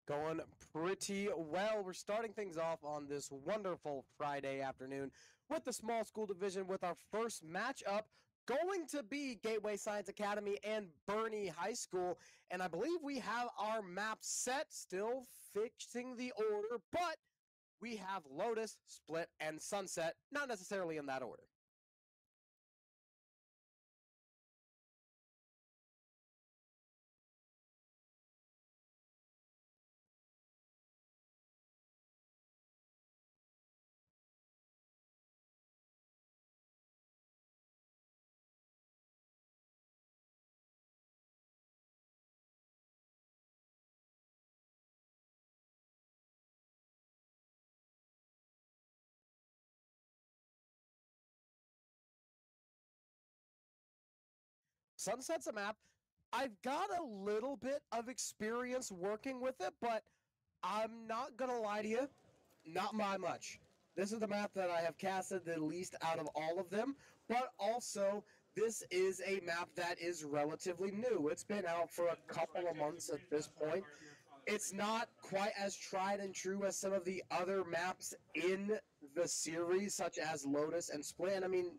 Going pretty well. We're starting things off on this wonderful Friday afternoon with the small school division with our first matchup going to be Gateway Science Academy and Bernie High School. And I believe we have our map set, still fixing the order, but we have Lotus, Split, and Sunset, not necessarily in that order. Sunset's a map. I've got a little bit of experience working with it, but I'm not going to lie to you, not by much. This is the map that I have casted the least out of all of them, but also this is a map that is relatively new. It's been out for a couple of months at this point. It's not quite as tried and true as some of the other maps in the series, such as Lotus and Split. And I mean,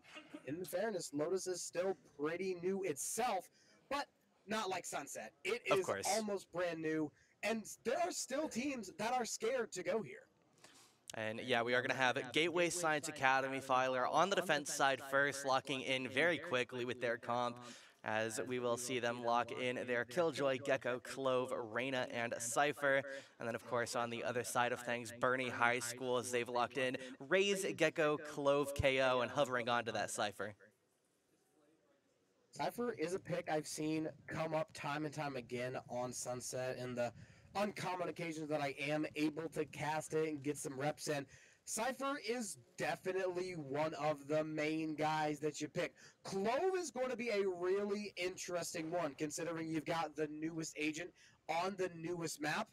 in fairness, Lotus is still pretty new itself, but not like Sunset. It is almost brand new, and there are still teams that are scared to go here. And yeah, we are going to have Gateway Science Academy Filer on the defense side first, locking in very quickly with their comp, as we will see them lock in their Killjoy, Gecko, Clove, Reyna, and Cypher. And then, of course, on the other side of things, Bernie High School, as they've locked in Raze, Gecko, Clove, KO, and hovering onto that Cypher. Cypher is a pick I've seen come up time and time again on Sunset in the uncommon occasions that I am able to cast it and get some reps in. Cypher is definitely one of the main guys that you pick. Clove is going to be a really interesting one, considering you've got the newest agent on the newest map.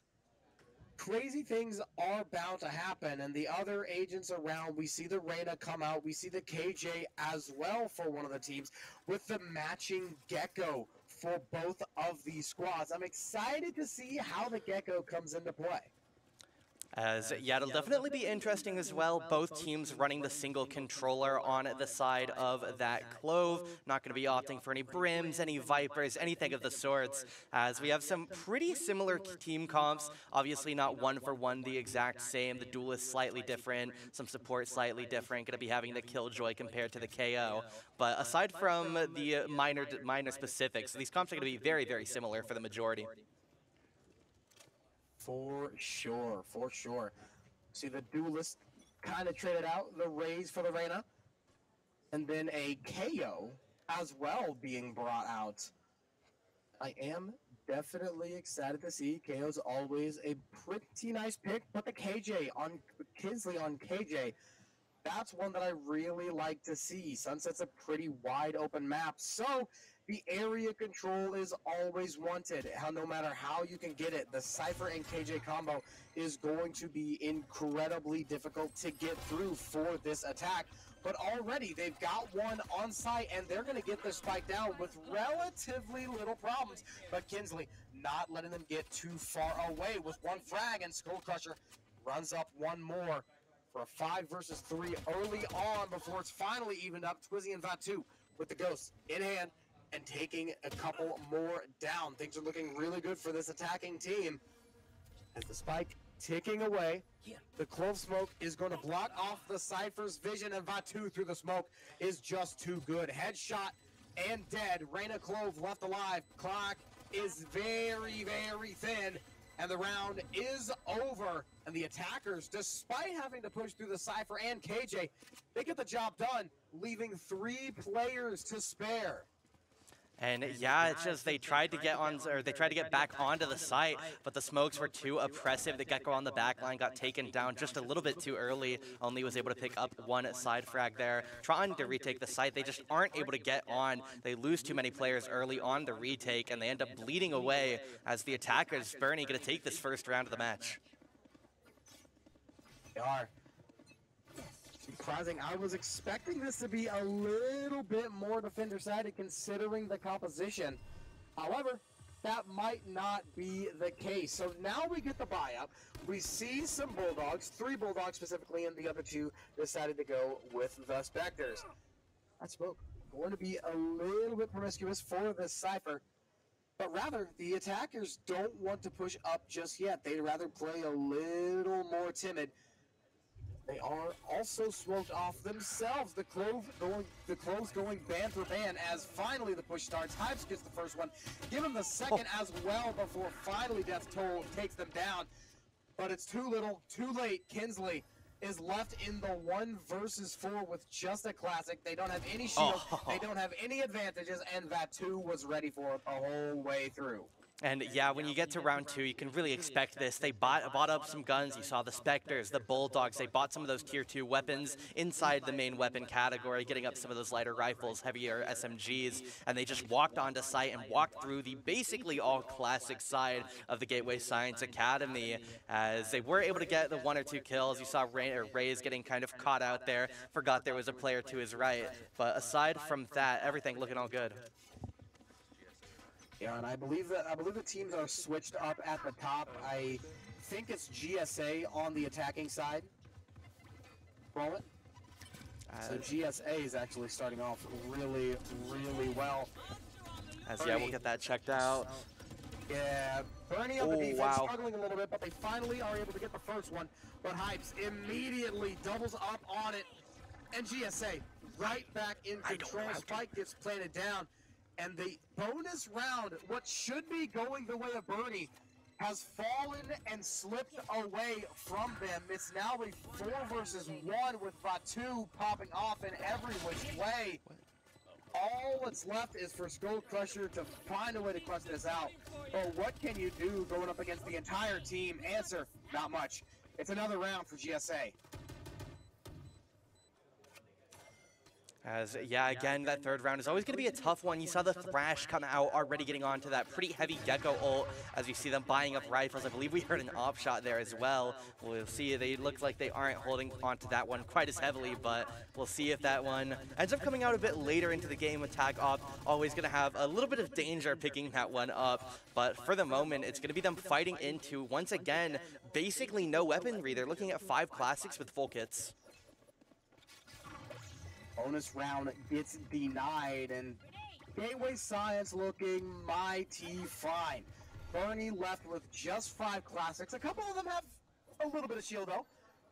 Crazy things are bound to happen, and the other agents around, we see the Reyna come out, we see the KJ as well for one of the teams, with the matching Gecko for both of these squads. I'm excited to see how the Gecko comes into play. Yeah, it'll definitely be interesting as well. Both teams running the single controller on the side of that Clove. Not going to be opting for any Brims, any Vipers, anything of the sorts, as we have some pretty similar team comps. Obviously not one for one the exact same. The Duelist slightly different, some support slightly different. Going to be having the Killjoy compared to the KO. But aside from the minor specifics, these comps are going to be very, very similar for the majority. For sure, for sure. See the Duelist kind of traded out the Raze for the Reyna. And then a KO as well being brought out. I am definitely excited to see. KO's always a pretty nice pick, but the KJ on Kinsley on KJ, that's one that I really like to see. Sunset's a pretty wide open map, so the area control is always wanted. No matter how you can get it, the Cypher and KJ combo is going to be incredibly difficult to get through for this attack. But already they've got one on site, and they're going to get the spike down with relatively little problems. But Kinsley not letting them get too far away with one frag, and Skull Crusher runs up one more for a 5 versus 3 early on before it's finally evened up. Twizzy and Vatu with the Ghost in hand and taking a couple more down. Things are looking really good for this attacking team as the spike ticking away. The Clove smoke is going to block off the Cypher's vision, and Vatu through the smoke is just too good. Headshot and dead. Reyna Clove left alive. Clock is very, very thin, and the round is over. And the attackers, despite having to push through the Cypher and KJ, they get the job done, leaving 3 players to spare. And yeah, it's just they tried to get back onto the site, but the smokes were too oppressive. The Gecko on the back line got taken down just a little bit too early. Only was able to pick up one side frag there, trying to retake the site. They just aren't able to get on. They lose too many players early on the retake, and they end up bleeding away as the attackers, Bernie, going to take this first round of the match. They are. Surprising. I was expecting this to be a little bit more defender-sided considering the composition. However, that might not be the case. So now we get the buy-up. We see some Bulldogs, 3 Bulldogs specifically, and the other 2 decided to go with the Spectres. That smoke going to be a little bit promiscuous for the Cypher, but rather the attackers don't want to push up just yet. They'd rather play a little more timid. They are also smoked off themselves. The cloves going ban for ban as finally the push starts. Hypes gets the first one. Give him the second as well before finally Death Toll takes them down. But it's too little, too late. Kinsley is left in the 1 versus 4 with just a classic. They don't have any shield. They don't have any advantages, and Vatu was ready for it the whole way through. And yeah, when you get to round 2, you can really expect this. They bought up some guns. You saw the Spectres, the Bulldogs. They bought some of those tier 2 weapons inside the main weapon category, getting up some of those lighter rifles, heavier SMGs, and they just walked onto site and walked through the basically all classic side of the Gateway Science Academy, as they were able to get the 1 or 2 kills. You saw Raze getting kind of caught out there, forgot there was a player to his right. But aside from that, everything looking all good. Yeah, and I believe the teams are switched up at the top. I think it's GSA on the attacking side. Roll it. So GSA is actually starting off really, really well. As yeah, we'll get that checked out. Yeah, Bernie on the defense struggling a little bit, but they finally are able to get the first one. But Hypes immediately doubles up on it, and GSA right back in control. Spike gets planted down. And the bonus round, what should be going the way of Bernie, has fallen and slipped away from them. It's now a 4 versus 1 with Vatu popping off in every which way. All that's left is for Skull Crusher to find a way to crush this out. But what can you do going up against the entire team? Answer, not much. It's another round for GSA. As, yeah, again, that 3rd round is always going to be a tough one. You saw the Thrash come out already getting onto that pretty heavy Gecko ult as you see them buying up rifles. I believe we heard an op shot there as well. We'll see. They look like they aren't holding onto that one quite as heavily, but we'll see if that one ends up coming out a bit later into the game. Attack op always going to have a little bit of danger picking that one up, but for the moment, it's going to be them fighting into, once again, basically no weaponry. They're looking at 5 classics with full kits. Bonus round gets denied, and Gateway Science looking mighty fine. Bernie left with just 5 classics. A couple of them have a little bit of shield though,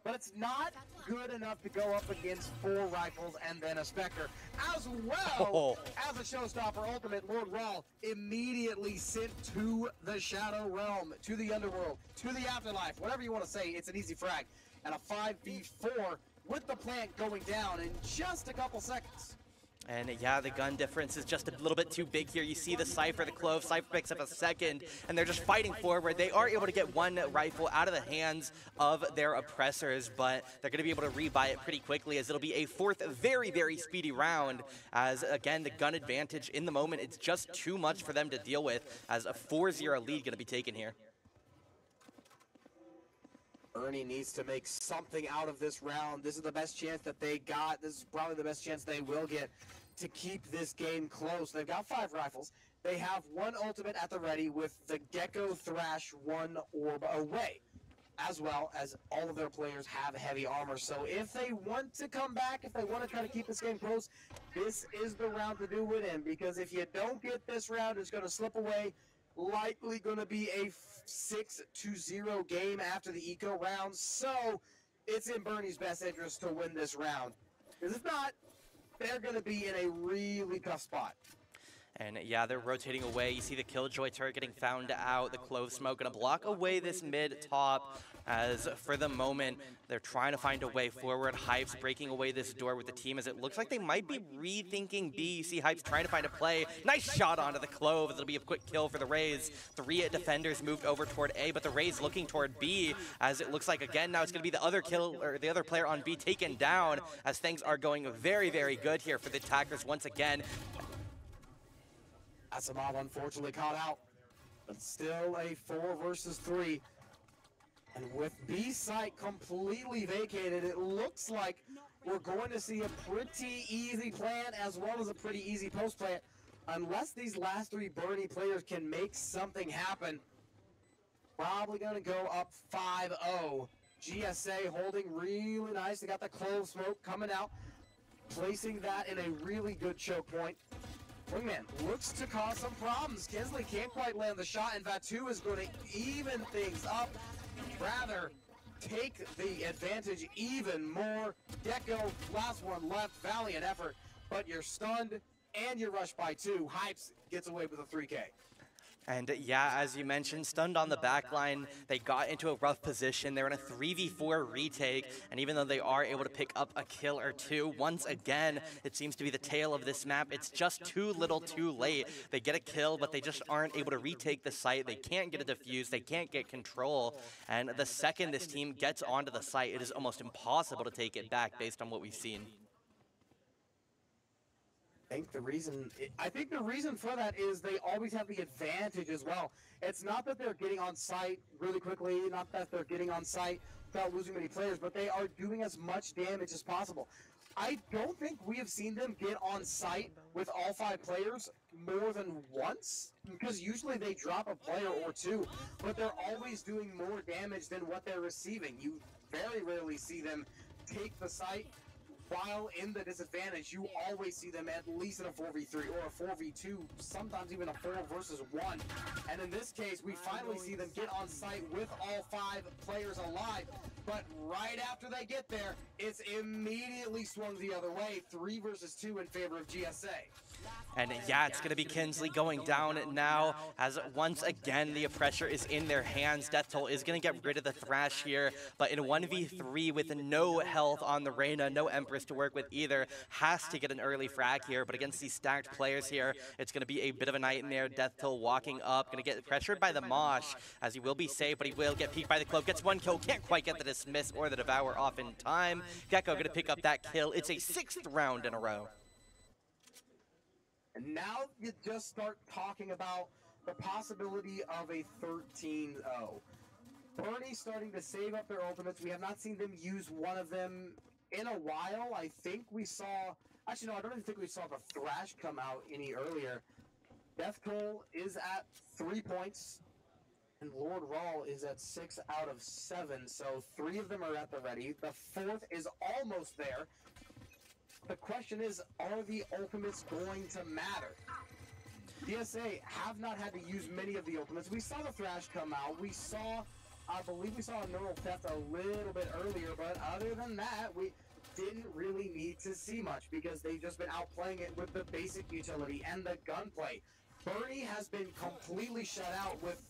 but it's not good enough to go up against 4 rifles and then a Spectre. As well as a Showstopper ultimate, Lord Rawl immediately sent to the Shadow Realm, to the Underworld, to the Afterlife, whatever you want to say. It's an easy frag. And a 5v4 with the plant going down in just a couple seconds. And yeah, the gun difference is just a little bit too big here. You see the Cypher, the Clove. Cypher picks up a second, and they're just fighting forward. They are able to get 1 rifle out of the hands of their oppressors, but they're going to be able to rebuy it pretty quickly, as it'll be a 4th very, very speedy round. As, again, the gun advantage in the moment, it's just too much for them to deal with, as a 4-0 lead going to be taken here. Ernie needs to make something out of this round. This is the best chance that they got. This is probably the best chance they will get to keep this game close. They've got 5 rifles. They have 1 ultimate at the ready with the Gecko Thrash 1 orb away, as well as all of their players have heavy armor. So if they want to come back, if they want to try to keep this game close, this is the round to do it in, because if you don't get this round, it's going to slip away. Likely going to be a 6-0 game after the eco round, so it's in Bernie's best interest to win this round. Because if not, they're going to be in a really tough spot. And yeah, they're rotating away. You see the Killjoy turret getting found out. The Clove Smoke going to block away this mid-top. As for the moment, they're trying to find a way forward. Hypes breaking away this door with the team, as it looks like they might be rethinking B. You see Hypes trying to find a play. Nice shot onto the Clove. It'll be a quick kill for the Rays. 3 defenders moved over toward A, but the Rays looking toward B, as it looks like, again, now it's going to be the other kill, or the other player on B taken down, as things are going very, very good here for the attackers once again. Asimov unfortunately caught out, but still a 4 versus 3. And with B site completely vacated, it looks like we're going to see a pretty easy plant as well as a pretty easy post plant. unless these last three Bernie players can make something happen, probably going to go up 5-0. GSA holding really nice. They got the clove smoke coming out, placing that in a really good choke point. Wingman looks to cause some problems. Kinsley can't quite land the shot, and Vatu is going to even things up. Rather, take the advantage even more. Gecko, last one left, valiant effort, but you're stunned and you're rushed by 2. Hypes gets away with a 3K. And yeah, as you mentioned, stunned on the back line. They got into a rough position. They're in a 3v4 retake, and even though they are able to pick up a kill or 2, once again, it seems to be the tale of this map. It's just too little too late. They get a kill, but they just aren't able to retake the site. They can't get a defuse. They can't get control. And the second this team gets onto the site, it is almost impossible to take it back based on what we've seen. I think the reason for that is they always have the advantage as well. It's not that they're getting on site really quickly, not that they're getting on site without losing many players, but they are doing as much damage as possible. I don't think we have seen them get on site with all 5 players more than once, because usually they drop a player or 2, but they're always doing more damage than what they're receiving. You very rarely see them take the site while in the disadvantage. You always see them at least in a 4v3 or a 4v2, sometimes even a 4 versus 1. And in this case, we finally see them get on site with all 5 players alive. But right after they get there, it's immediately swung the other way, 3 versus 2 in favor of GSA. And yeah, it's going to be Kinsley going down now, as once again the pressure is in their hands. Death Toll is going to get rid of the Thrash here, but in 1v3 with no health on the Reyna, no Empress to work with either, has to get an early frag here. But against these stacked players here, it's going to be a bit of a nightmare. Death Toll walking up, going to get pressured by the Mosh, as he will be safe, but he will get peeked by the Clove. Gets 1 kill, can't quite get the Dismiss or the Devour off in time. Gecko going to pick up that kill. It's a 6th round in a row. And now you just start talking about the possibility of a 13-0. Bernie's starting to save up their ultimates. We have not seen them use one of them in a while. I think we saw... Actually, no, I don't even think we saw the Thrash come out any earlier. Death Toll is at 3 points, and Lord Rawl is at 6 out of 7. So 3 of them are at the ready. The 4th is almost there. The question is, are the ultimates going to matter? DSA have not had to use many of the ultimates. We saw the Thrash come out. I believe we saw a Neural Theft a little bit earlier, but other than that, we didn't really need to see much because they've just been outplaying it with the basic utility and the gunplay. Bernie has been completely shut out with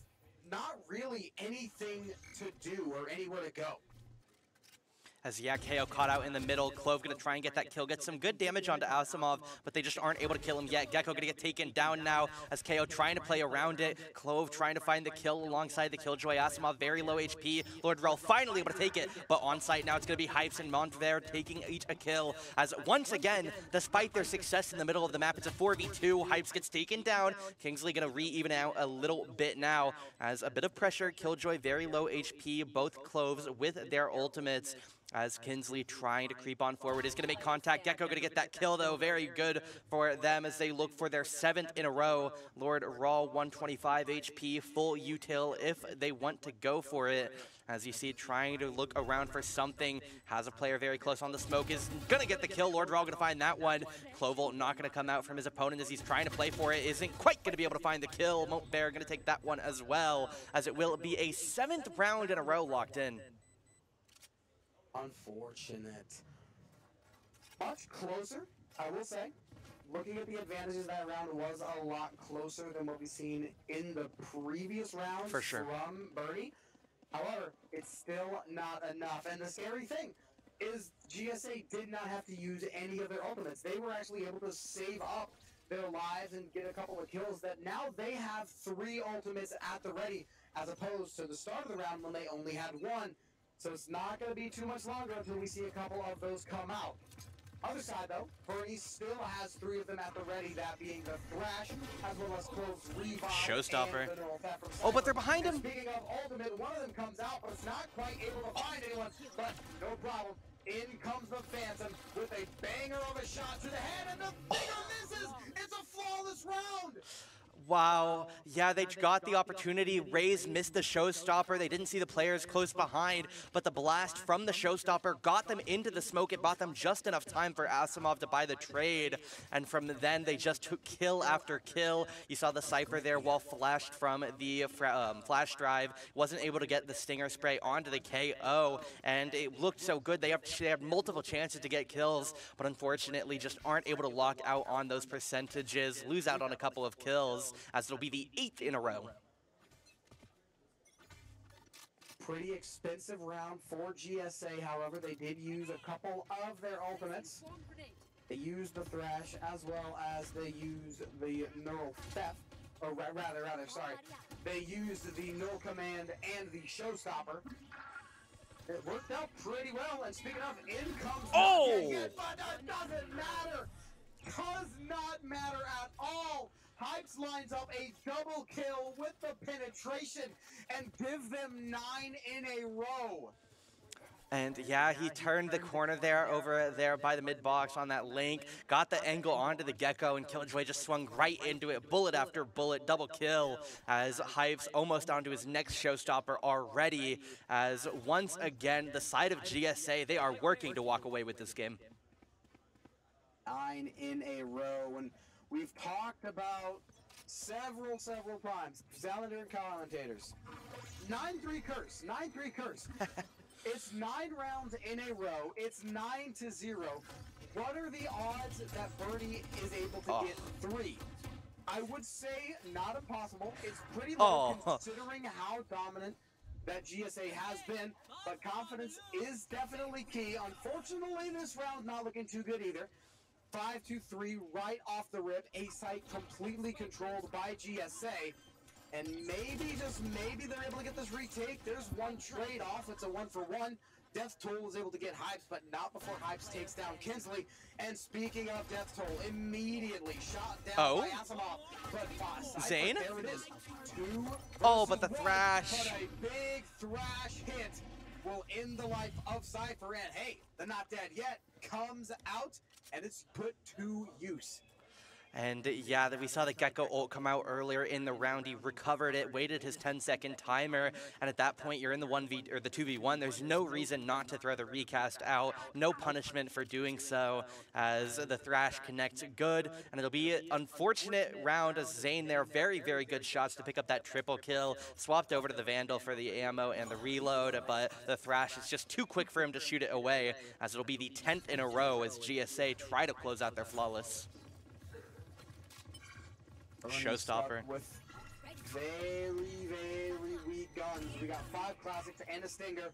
not really anything to do or anywhere to go. As yeah, KO caught out in the middle. Clove gonna try and get that kill, get some good damage onto Asimov, but they just aren't able to kill him yet. Gecko gonna get taken down now as KO trying to play around it. Clove trying to find the kill alongside the Killjoy. Asimov very low HP. Lord Rel finally able to take it, but on site now it's gonna be Hypes and Montevere taking each a kill. As once again, despite their success in the middle of the map, it's a 4v2. Hypes gets taken down. Kingsley gonna re-even out a little bit now as a bit of pressure. Killjoy very low HP, both Cloves with their ultimates. As Kinsley trying to creep on forward is going to make contact. Gecko going to get that kill, though. Very good for them as they look for their 7th in a row. Lord Raw, 125 HP, full util if they want to go for it. As you see, trying to look around for something. Has a player very close on the smoke. Is going to get the kill. Lord Raw going to find that one. Clovel not going to come out from his opponent as he's trying to play for it. Isn't quite going to be able to find the kill. Moat Bear going to take that one as well, as it will be a 7th round in a row locked in. Unfortunate. Much closer, I will say. Looking at the advantages, that round was a lot closer than what we've seen in the previous rounds for sure from Bernie. However, it's still not enough. And the scary thing is GSA did not have to use any of their ultimates. They were actually able to save up their lives and get a couple of kills that now they have 3 ultimates at the ready, as opposed to the start of the round when they only had 1. So it's not going to be too much longer until we see a couple of those come out. Other side, though, Bernie still has 3 of them at the ready, that being the Thrash, as well as Clove's Revive. Showstopper. And the Oh, but they're behind him. Speaking of ultimate, one of them comes out, but it's not quite able to find anyone. But no problem. In comes the Phantom with a banger of a shot to the head, and the finger misses! It's a flawless this round. Wow, yeah, they got the opportunity. Raze missed the showstopper. They didn't see the players close behind, but the blast from the showstopper got them into the smoke. It bought them just enough time for Asimov to buy the trade, and from then they just took kill after kill. You saw the Cypher there while flashed from the flash drive. Wasn't able to get the Stinger spray onto the KO, and it looked so good. They had multiple chances to get kills, but unfortunately just aren't able to lock out on those percentages, lose out on a couple of kills, as it'll be the 8th in a row. Pretty expensive round for GSA, however, they did use a couple of their ultimates. They used the Thrash as well as they used the Neural Theft, or rather, sorry. They used the Null Command and the Showstopper. It worked out pretty well, and speaking of, in comes but that doesn't matter! Does not matter at all! Hypes lines up a double kill with the penetration and gives them 9 in a row. And yeah, he turned the corner there over there by the mid box on that link, got the angle onto the Gecko, and Killjoy just swung right into it, bullet after bullet, double kill, as Hype's almost onto his next showstopper already, as once again, the side of GSA, they are working to walk away with this game. 9 in a row, and we've talked about several times, Salander and commentators. 9-3 curse, 9-3 curse. It's 9 rounds in a row. It's 9-0. What are the odds that Bernie is able to get 3? I would say not impossible. It's pretty low considering how dominant that GSA has been, but confidence is definitely key. Unfortunately, this round not looking too good either. 5-3 right off the rip. A site completely controlled by GSA. And maybe, just maybe, they're able to get this retake. There's one trade-off. It's a 1-for-1. Death Toll was able to get Hypes, but not before Hypes takes down Kinsley. And speaking of Death Toll, immediately shot down by Asimov. But Zane? There it is. 2 but the Thrash. But a big Thrash hit will end the life of Cypher. And hey, they're not dead yet. Comes out, and it's put to use. And yeah, we saw the Gecko ult come out earlier in the round. He recovered it, waited his 10-second timer, and at that point, you're in the 2v1. There's no reason not to throw the recast out. No punishment for doing so, as the Thrash connects good, and it'll be an unfortunate round as Zane there. Very, very good shots to pick up that triple kill. Swapped over to the Vandal for the ammo and the reload, but the Thrash is just too quick for him to shoot it away, as it'll be the 10th in a row as GSA try to close out their flawless. Showstopper. With very weak guns. We got 5 classics and a Stinger.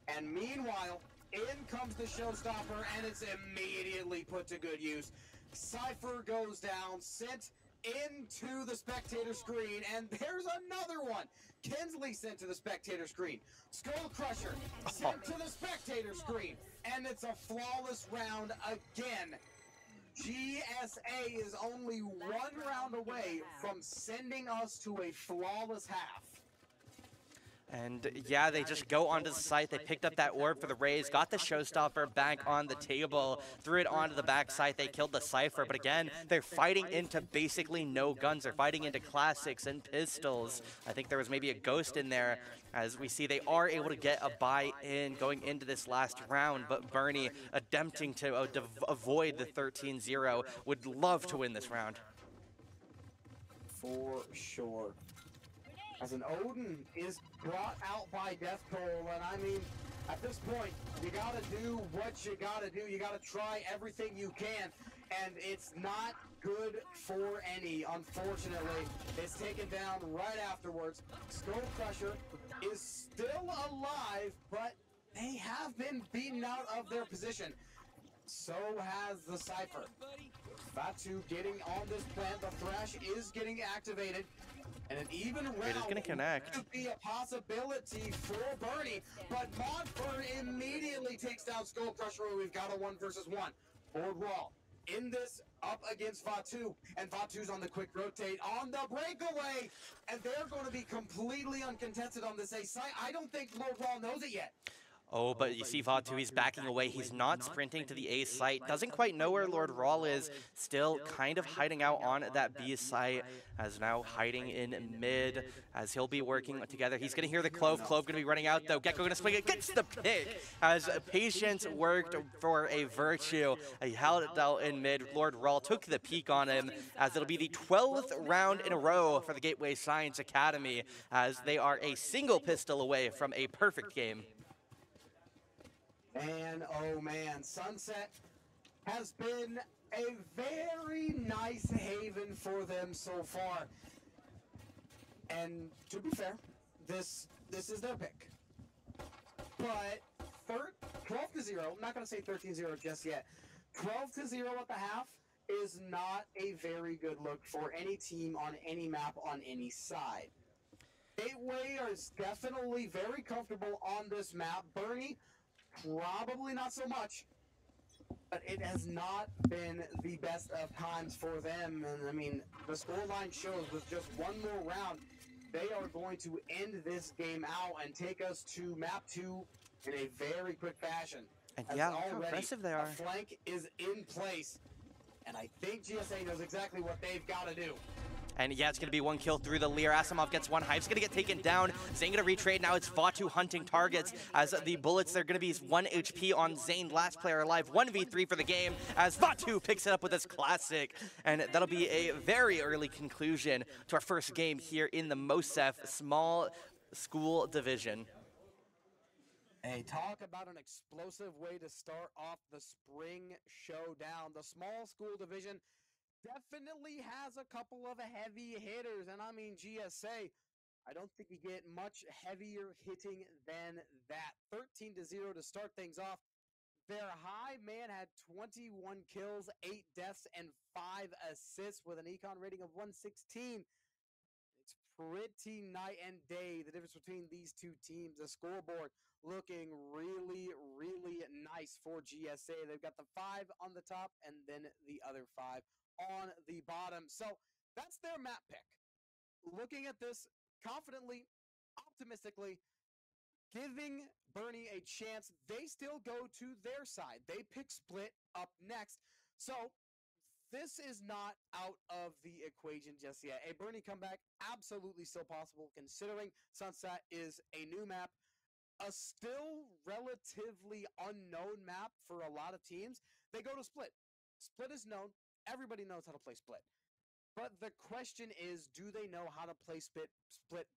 And meanwhile, in comes the Showstopper, and it's immediately put to good use. Cypher goes down, sent into the spectator screen, and there's another one. Kinsley sent to the spectator screen. Skull Crusher sent to the spectator screen. And it's a flawless round again. GSA is only 1 round away from sending us to a flawless half. And yeah, they just go onto the site. They picked up that orb for the Raze, got the Showstopper back on the table, threw it onto the back site. They killed the Cypher, but again, they're fighting into basically no guns. They're fighting into classics and pistols. I think there was maybe a ghost in there. As we see, they are able to get a buy-in going into this last round, but Bernie attempting to avoid the 13-0, would love to win this round. For sure. As an Odin is brought out by Death Toll, and I mean, at this point, you gotta do what you gotta do. You gotta try everything you can, and it's not good for any, unfortunately. It's taken down right afterwards. Skull Crusher is still alive, but they have been beaten out of their position. So has the Cypher. Fatu getting on this plant. The Thrash is getting activated. And an even round is going to connect. Could be a possibility for Bernie, but Montford immediately takes down Skull Crusher. We've got a 1 versus 1. Board wall. In this, up against Fatu, and Fatu's on the quick rotate on the breakaway, and they're going to be completely uncontested on this A site. I don't think Lord Wall knows it yet. Oh, but you see Vatu, he's backing away. He's not sprinting to the A site. Doesn't quite know where Lord Rawl is. Still kind of hiding out on that B site, as now hiding in mid, as he'll be working together. He's going to hear the Clove. Clove going to be running out, though. Gecko going to swing it. Gets the pick, as Patience worked for a Virtue. He held it out in mid. Lord Rawl took the peek on him, as it'll be the 12th round in a row for the Gateway Science Academy, as they are a single pistol away from a perfect game. And oh man, Sunset has been a very nice haven for them so far. And to be fair, this is their pick. But 12-0, I'm not going to say 13-0 just yet. 12-0 at the half is not a very good look for any team on any map on any side. Gateway is definitely very comfortable on this map. Bernie, probably not so much, but it has not been the best of times for them. And I mean, the scoreline shows with just one more round, they are going to end this game out and take us to map 2 in a very quick fashion. And yeah, look how aggressive they are. A flank is in place, and I think GSA knows exactly what they've got to do. And yeah, it's going to be one kill through the Lear. Asimov gets one. Hype's going to get taken down. Zane going to retrade. Now it's Vatu hunting targets, as the bullets, they're going to be 1 HP on Zane, last player alive. 1v3 for the game, as Vatu picks it up with his classic. And that'll be a very early conclusion to our first game here in the MOSEF Small School Division. Hey, talk about an explosive way to start off the spring showdown. The Small School Division definitely has a couple of heavy hitters, and I mean GSA, I don't think you get much heavier hitting than that. 13-0 to start things off. Their high man had 21 kills, 8 deaths, and 5 assists with an econ rating of 116. It's pretty night and day, the difference between these two teams. The scoreboard looking really, really nice for GSA. They've got the 5 on the top and then the other 5 on the bottom. So that's their map pick. Looking at this confidently, optimistically, giving Bernie a chance. They still go to their side. They pick Split up next. So this is not out of the equation just yet. A Bernie comeback, absolutely still possible, considering Sunset is a new map, a still relatively unknown map for a lot of teams. They go to Split. Split is known. Everybody knows how to play Split. But the question is, do they know how to play Split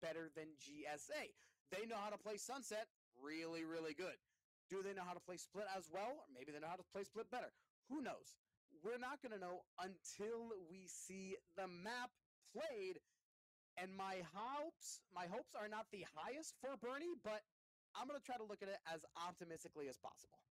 better than GSA? They know how to play Sunset really, really good. Do they know how to play Split as well? Or maybe they know how to play Split better. Who knows? We're not going to know until we see the map played. And my hopes are not the highest for Bernie, but I'm going to try to look at it as optimistically as possible.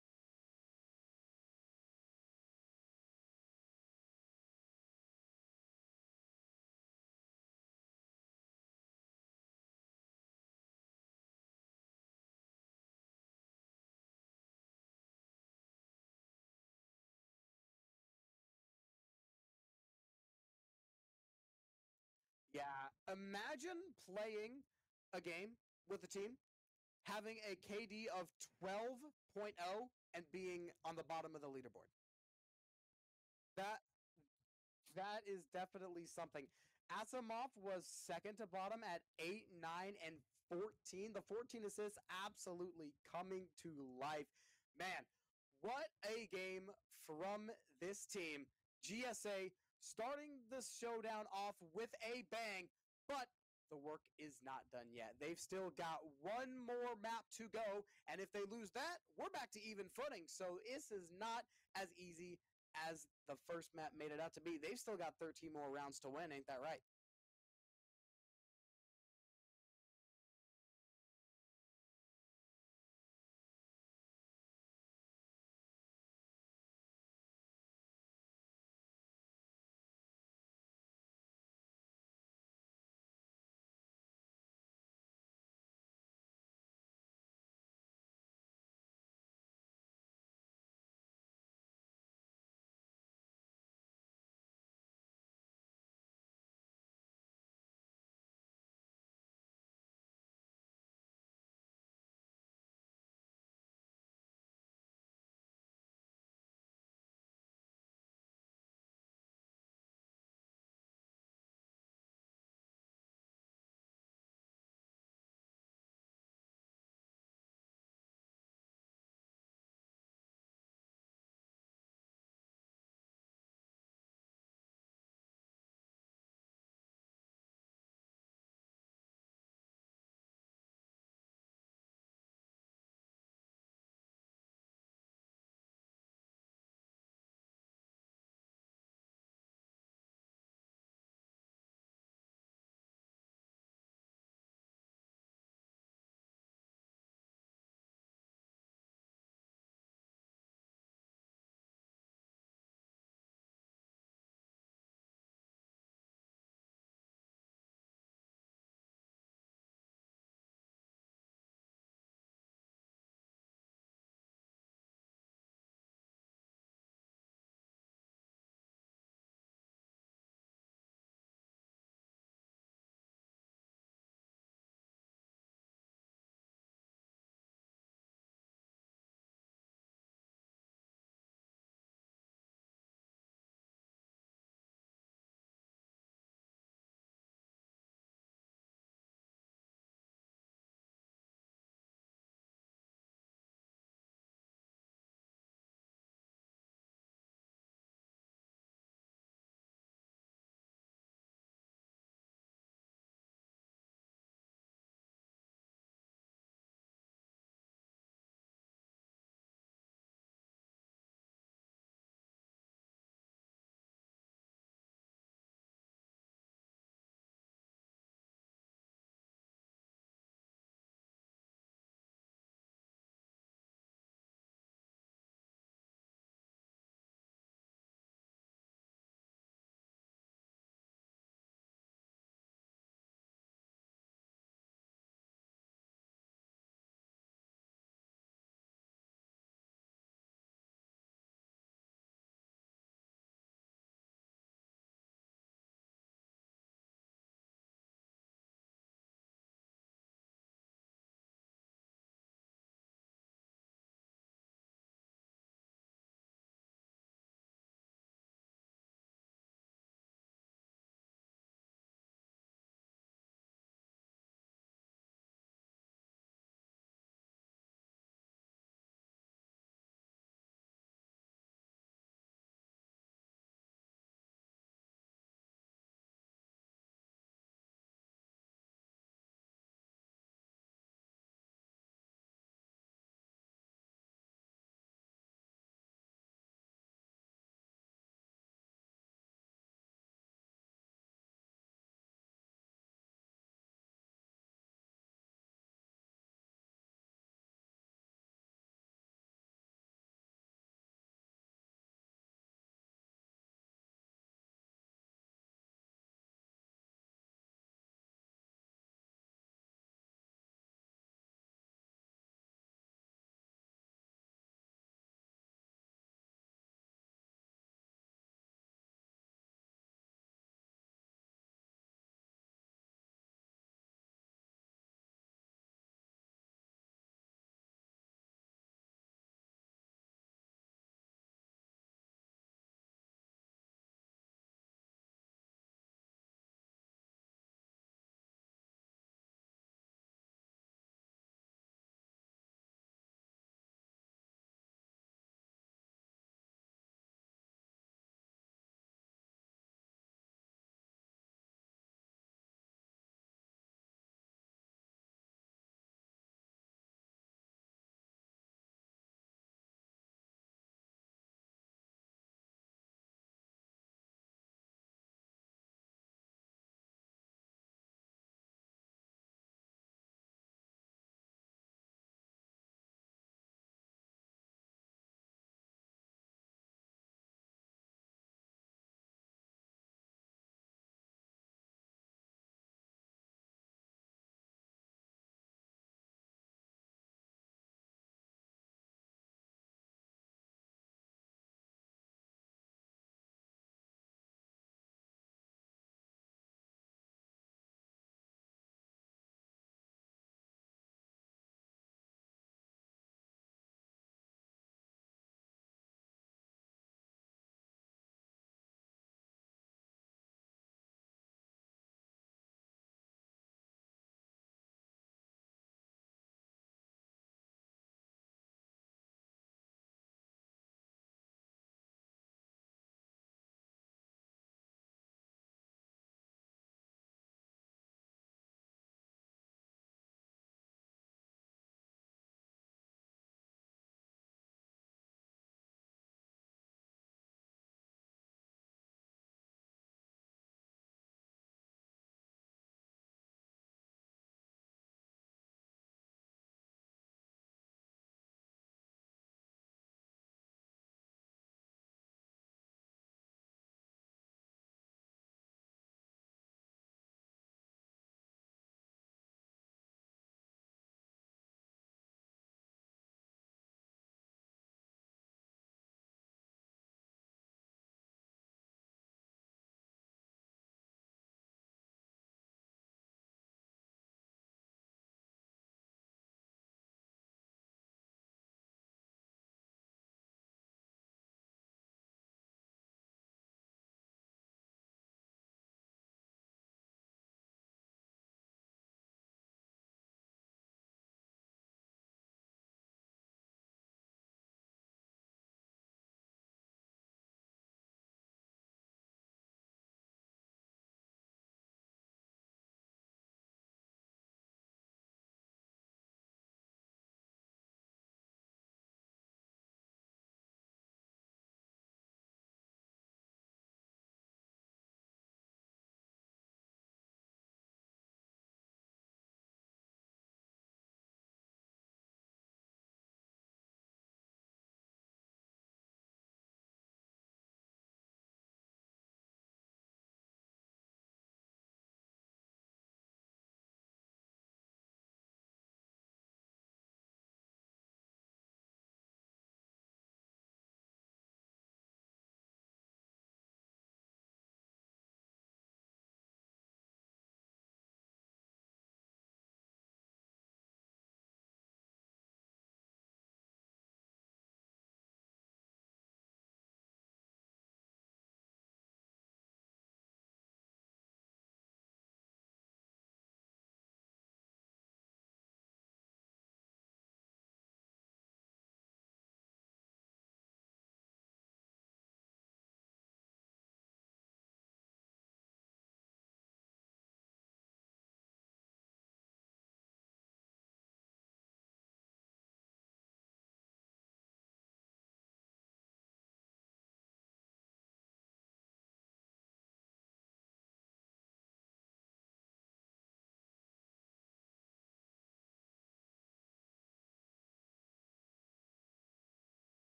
Yeah, imagine playing a game with a team, having a KD of 12.0 and being on the bottom of the leaderboard. That is definitely something. Asimov was second to bottom at 8, 9, and 14. The 14 assists absolutely coming to life. Man, what a game from this team. GSA starting this showdown off with a bang, but the work is not done yet. They've still got one more map to go, and if they lose that, we're back to even footing. So this is not as easy as the first map made it out to be. They've still got 13 more rounds to win, ain't that right?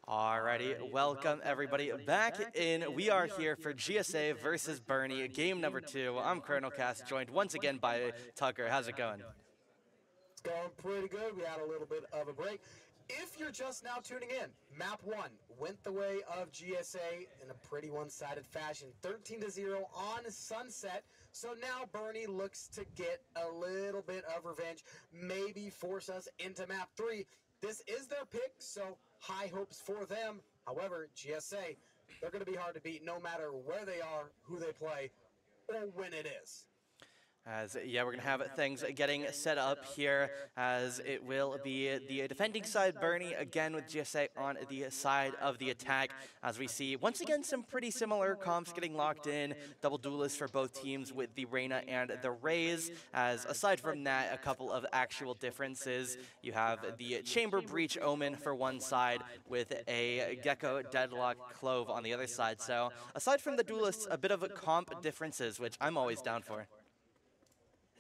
Alrighty, welcome everybody back in. We are here for GSA versus Bernie, game number 2. I'm Colonel Cass, joined once again by Tucker. How's it going? It's going pretty good. We had a little bit of a break. If you're just now tuning in, map 1 went the way of GSA in a pretty one-sided fashion, 13-0 on Sunset. So now Bernie looks to get a little bit of revenge, maybe force us into map 3. This is their pick, so high hopes for them. However, GSA, they're going to be hard to beat no matter where they are, who they play, or when it is. We're going to have things getting set up here, as it will be the defending side, Bernie, again with GSA on the side of the attack, as we see, once again, some pretty similar comps getting locked in, double duelists for both teams with the Reyna and the Raze, as aside from that, a couple of actual differences. You have the Chamber Breach Omen for one side, with a Gecko Deadlock Clove on the other side, so aside from the duelists, a bit of comp differences, which I'm always down for.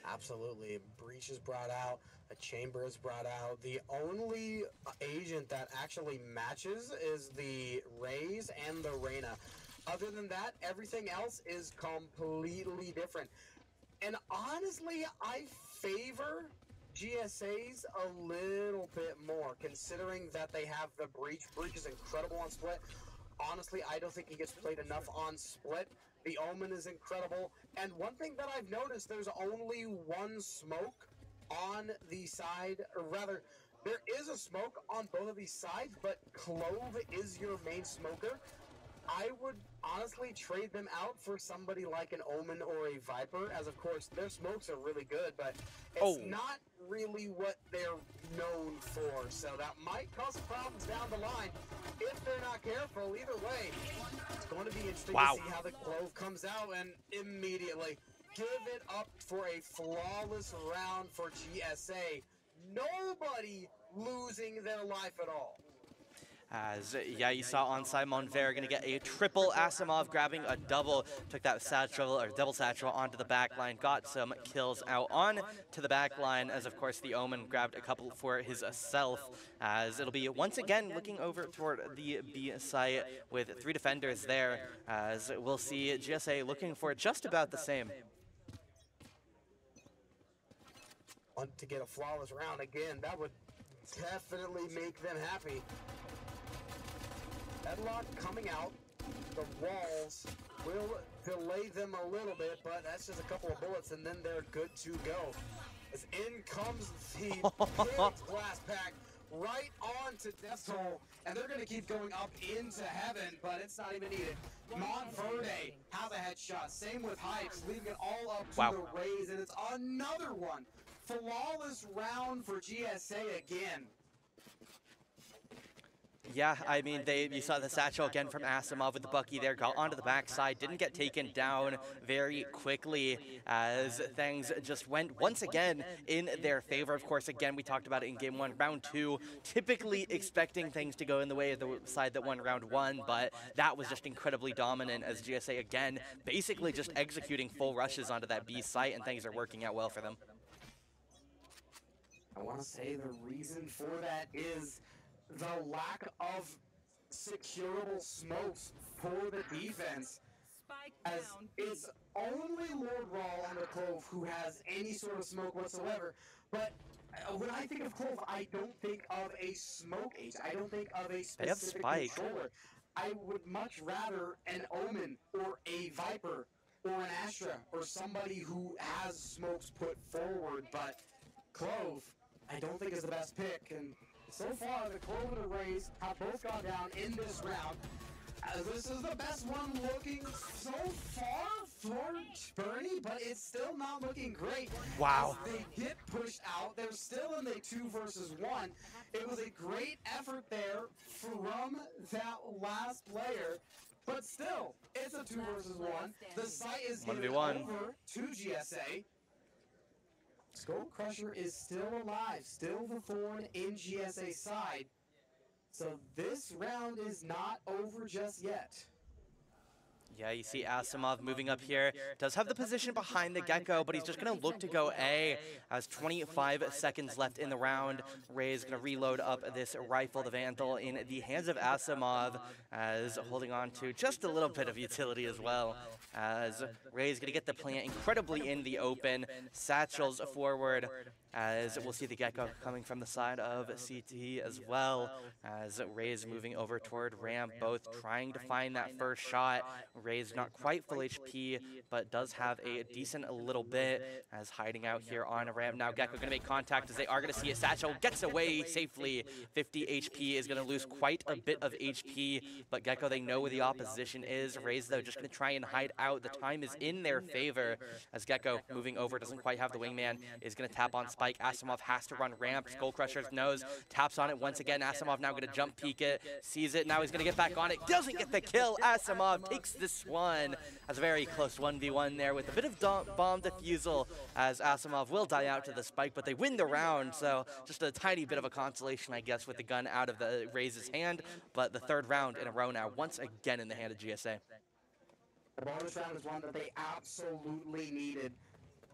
Absolutely. Breach is brought out. A Chamber is brought out. The only agent that actually matches is the Raze and the Reyna. Other than that, everything else is completely different. And honestly, I favor GSA's a little bit more, considering that they have the Breach. Breach is incredible on Split. Honestly, I don't think he gets played enough on Split. The Omen is incredible, and one thing that I've noticed, there's only one smoke on the side, or rather, there is a smoke on both of these sides, but Clove is your main smoker. I would honestly trade them out for somebody like an Omen or a Viper, as of course, their smokes are really good, but it's not really what they're known for, so that might cause problems down the line if they're not careful. Either way, it's going to be interesting to see how the Clove comes out, and immediately give it up for a flawless round for GSA. Nobody losing their life at all. As, you saw on Simon Ver going to get a triple Asimov, grabbing a double, took that satchel, or double satchel, onto the back line, got some kills out on to the back line, as of course the Omen grabbed a couple for his self, as it'll be once again looking over toward the B site with 3 defenders there, as we'll see GSA looking for just about the same. Want to get a flawless round again, that would definitely make them happy. Deadlock coming out, the walls will delay them a little bit, but that's just a couple of bullets and then they're good to go. As in comes the big blast pack right on to Death's Toll, and they're going to keep going up into heaven, but it's not even needed. Montverde has a headshot, same with Hypes, leaving it all up to the Raze, and it's another one. Flawless round for GSA again. Yeah, I mean, you saw the satchel again from Asimov with the Bucky there, got onto the backside, didn't get taken down very quickly, as things just went once again in their favor. Of course, again, we talked about it in Game 1, Round 2, typically expecting things to go in the way of the side that won Round 1, but that was just incredibly dominant, as GSA, again, basically just executing full rushes onto that B site, and things are working out well for them. I want to say the reason for that is the lack of securable smokes for the defense, as it's only Lord Rawl on the Clove who has any sort of smoke whatsoever. But when I think of Clove, I don't think of a smoke agent. I don't think of a specific controller. I would much rather an Omen or a Viper or an Astra or somebody who has smokes put forward, but Clove, I don't think is the best pick. And so far, the Clove and the Raze have both gone down in this round. This is the best one looking so far for Bernie, but it's still not looking great. Wow. As they get pushed out, they're still in the 2 versus 1. It was a great effort there from that last player, but still, it's a 2 versus 1. The site is given over to GSA. Skull Crusher is still alive, still the thorn in GSA's side. So this round is not over just yet. Yeah, you see Asimov moving up here. Does have the position behind the Gecko, but he's just going to look to go A. Has 25 seconds left in the round. Ray is going to reload up this rifle, the Vandal, in the hands of Asimov, as holding on to just a little bit of utility as well. As Ray is going to get the plant incredibly in the open. Satchels forward, as we'll see the Gecko coming from the side of CT as well, as Ray is moving over toward ramp, both trying to find that first shot. Ray's not quite full HP, but does have a decent little bit, as hiding out here on a ramp. Now Gecko going to make contact as they are going to see it. Satchel gets away safely. 50 HP is going to lose quite a bit of HP, but Gecko, they know where the opposition is. Ray's, though, just going to try and hide out. The time is in their favor, as Gecko moving over, doesn't quite have the wingman, is going to tap on Spike. Asimov has to run ramp. Skull Crusher's nose, taps on it once again. Asimov now going to jump peek it, sees it, now he's going to get back on it, doesn't get the kill. Asimov takes this one. As a very close 1v1 there with a bit of bomb defusal, as Asimov will die out to the Spike, but they win the round, so just a tiny bit of a consolation, I guess, with the gun out of the Raze's hand, but the third round in a row now, once again in the hand of GSA. The bonus round is one that they absolutely needed.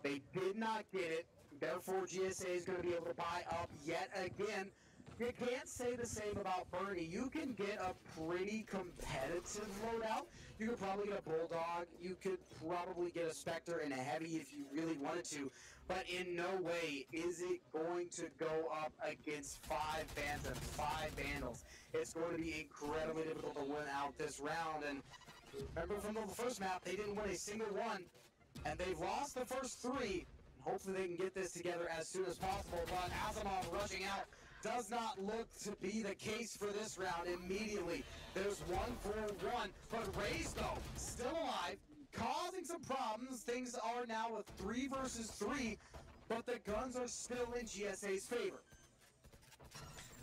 They did not get it, therefore GSA is going to be able to buy up yet again. You can't say the same about Bernie. You can get a pretty competitive loadout. You could probably get a Bulldog. You could probably get a Spectre and a Heavy if you really wanted to. But in no way is it going to go up against 5 Bands and 5 Vandals. It's going to be incredibly difficult to win out this round. And remember from the first map, they didn't win a single one. And they've lost the first 3. Hopefully they can get this together as soon as possible. But Asimov rushing out does not look to be the case for this round immediately. There's 1-4-1, but Raze, though, still alive, causing some problems. Things are now a 3 versus 3, but the guns are still in GSA's favor.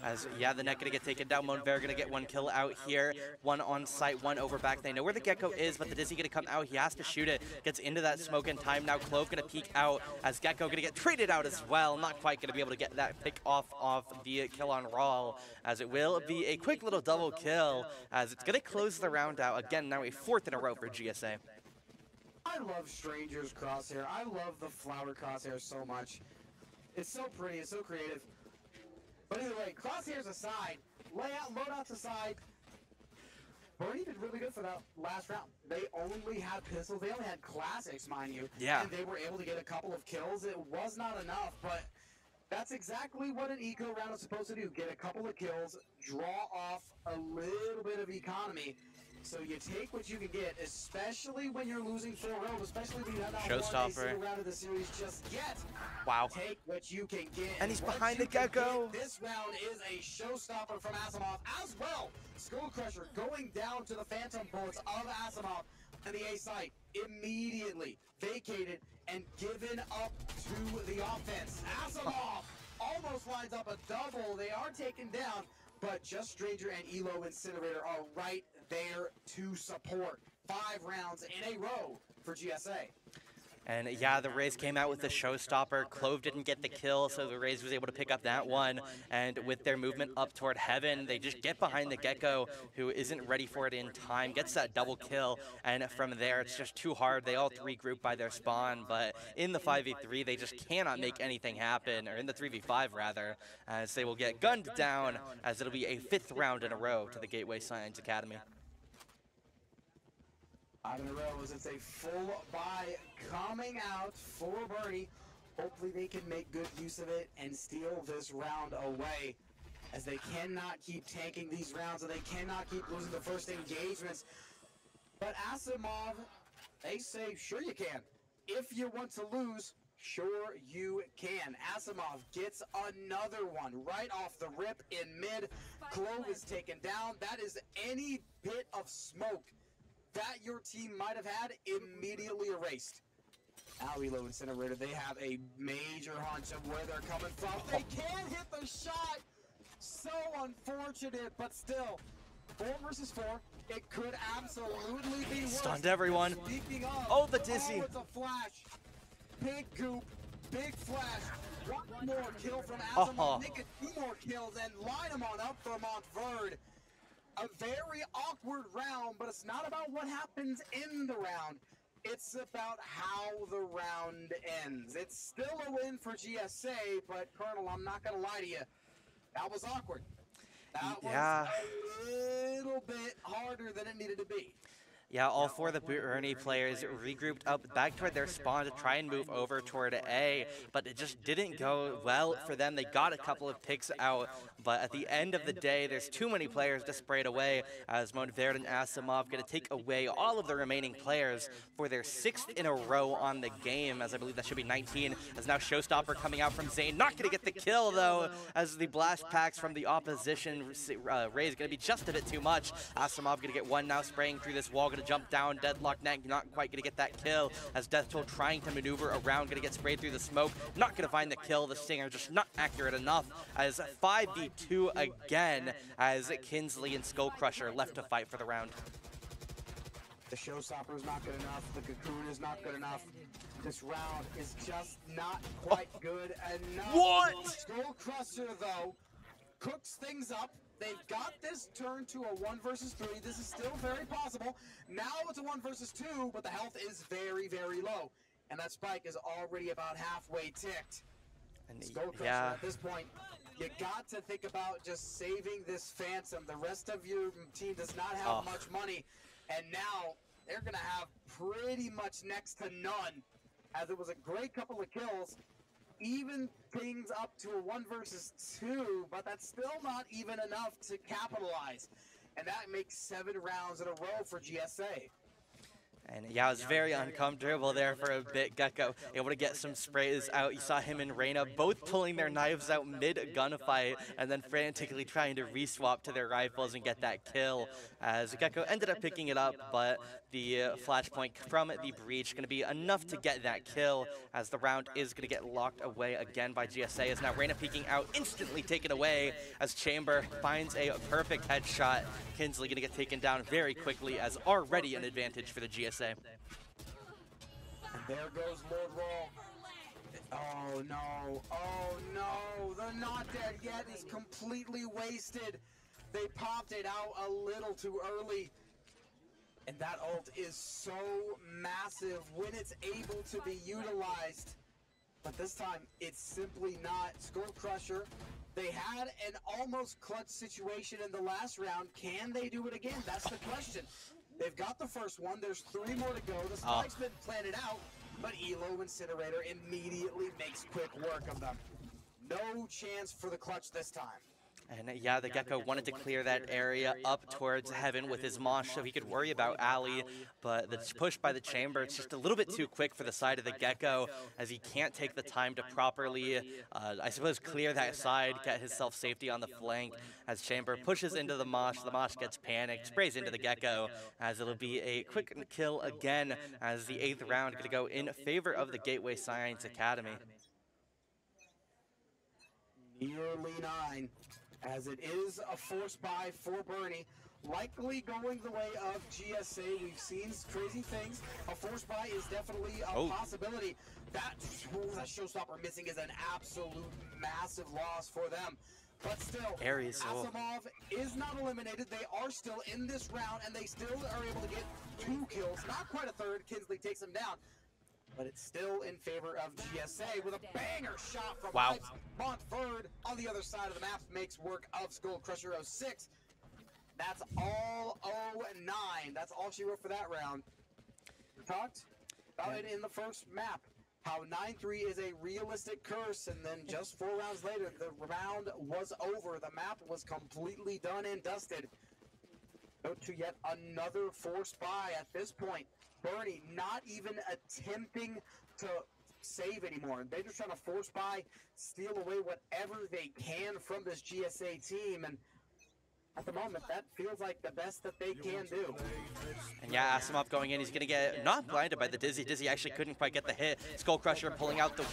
As, yeah, the net going to get taken down. Monver going to get 1 kill out here. 1 on site, 1 over back. They know where the Gecko is, but the Dizzy going to come out. He has to shoot it. Gets into that smoke in time. Now Clove going to peek out, as Gecko going to get traded out as well. Not quite going to be able to get that pick off the kill on Rawl, as it will be a quick little double kill, as it's going to close the round out. Again, now a 4th in a row for GSA. I love Stranger's Crosshair. I love the flower crosshair so much. It's so pretty. It's so creative. But either way, crosshairs aside, loadouts aside, Bernie did really good for that last round. They only had pistols. They only had classics, mind you. Yeah. And they were able to get a couple of kills. It was not enough, but that's exactly what an eco round is supposed to do. Get a couple of kills, draw off a little bit of economy. So you take what you can get, especially when you're losing 4-0, especially when you have not won a single round of the series just yet. Wow. Take what you can get. And he's behind the Gecko. This round is a showstopper from Asimov as well. Skull Crusher going down to the Phantom Bullets of Asimov, and the A site immediately vacated and given up to the offense. Asimov almost lines up a double. They are taken down, but Just Stranger and Elo Incinerator are right there to support. 5 rounds in a row for GSA. And yeah, the Raze came out with the showstopper. Clove didn't get the kill, so the Raze was able to pick up that one. And with their movement up toward Heaven, they just get behind the Gecko, who isn't ready for it in time, gets that double kill. And from there, it's just too hard. They all 3 group by their spawn, but in the 5v3, they just cannot make anything happen, or in the 3v5 rather, as they will get gunned down, as it'll be a 5th round in a row to the Gateway Science Academy. 5 in a row as it's a full buy coming out for Bernie. Hopefully they can make good use of it and steal this round away, as they cannot keep tanking these rounds and they cannot keep losing the first engagements. But Asimov, they say, sure you can. If you want to lose, sure you can. Asimov gets another one right off the rip in mid. Clove is taken down. That is any bit of smoke that your team might have had immediately erased. Now Elo Incinerator, they have a major hunch of where they're coming from. They can't hit the shot! So unfortunate, but still. 4 versus 4, it could absolutely be worse. Stunned everyone. Speaking of, oh, the Dizzy. Oh, it's a flash. Big goop, big flash. 1 more kill from Asimov. They get 2 more kills and line them on up for Montverde. a very awkward round, but it's not about what happens in the round. It's about how the round ends. It's still a win for GSA, but Colonel, I'm not going to lie to you. That was awkward. That was a little bit harder than it needed to be. Yeah, all four of the Bernie players regrouped up back toward their spawn to try and move over toward A, but it just didn't go well for them. They got a couple of picks out, but at the end of the day, there's too many players to spray it away, as MOSEF and Asimov going to take away all of the remaining players for their 6th in a row on the game, as I believe that should be 19, as now Showstopper coming out from Zane. Not going to get the kill, though, as the blast packs from the opposition raise going to be just a bit too much. Asimov going to get one now, spraying through this wall, to jump down. Deadlock Neck not quite going to get that kill, as Death Toll trying to maneuver around, going to get sprayed through the smoke. Not going to find the kill. The Stinger just not accurate enough, as 5v2 again, as Kinsley and Skull Crusher left to fight for the round. The Showstopper is not good enough. The Cocoon is not good enough. This round is just not quite good enough. What? Skull Crusher, though, cooks things up. They've got this turned to a 1 versus 3. This is still very possible. Now it's a 1 versus 2, but the health is very, very low. And that spike is already about halfway ticked. And at this point, you got to think about just saving this Phantom. The rest of your team does not have much money. And now they're going to have pretty much next to none, as it was a great couple of kills. Even things up to a 1 versus 2, but that's still not even enough to capitalize. And that makes 7 rounds in a row for GSA. And yeah, it was very uncomfortable there for a bit. Gecko able to get some sprays out. You saw him and Reyna both pulling their knives out mid-gunfight and then frantically trying to re-swap to their rifles and get that kill, as Gecko ended up picking it up, but the flashpoint from the breach going to be enough to get that kill, as the round is going to get locked away again by GSA, as now Reyna peeking out, instantly taken away, as Chamber finds a perfect headshot. Kinsley going to get taken down very quickly, as already an advantage for the GSA. And there goes Lord Roll. Oh no, oh no, the not dead yet is completely wasted. They popped it out a little too early. And that ult is so massive when it's able to be utilized. But this time, it's simply not. Skull Crusher, they had an almost clutch situation in the last round. Can they do it again? That's the question. They've got the first one. There's 3 more to go. The spike's been planted out, but Elo Incinerator immediately makes quick work of them. No chance for the clutch this time. And yeah, the Gecko wanted to clear that area up towards Heaven with his Mosh so he could worry about Ali, but the push by the Chamber, it's just a little bit too quick for the side of the Gecko, as he can't take the time to properly, I suppose, clear that side, get his self-safety on the flank, as Chamber pushes into the Mosh gets panicked, sprays into the Gecko, as it'll be a quick kill again, as the 8th round going to go in favor of the Gateway Science Academy. Nearly 9. As it is a force buy for Bernie, likely going the way of GSA. We've seen crazy things. A force buy is definitely a possibility. That Showstopper missing is an absolute massive loss for them. But still, Asimov is not eliminated. They are still in this round, and they still are able to get 2 kills. Not quite a third. Kinsley takes them down. But it's still in favor of GSA with a banger shot from Pipes. Montford on the other side of the map makes work of Skull Crusher 06. That's all 09. That's all she wrote for that round. We talked about it in the first map, how 9-3 is a realistic curse, and then just 4 rounds later, the round was over. The map was completely done and dusted. Go to yet another force buy at this point. Bernie not even attempting to save anymore. They're just trying to force buy, steal away whatever they can from this GSA team, and at the moment, that feels like the best that they can do. And yeah, Asimov going in, he's going to get not blinded by the Dizzy. Dizzy actually couldn't quite get the hit. Skull Crusher pulling out the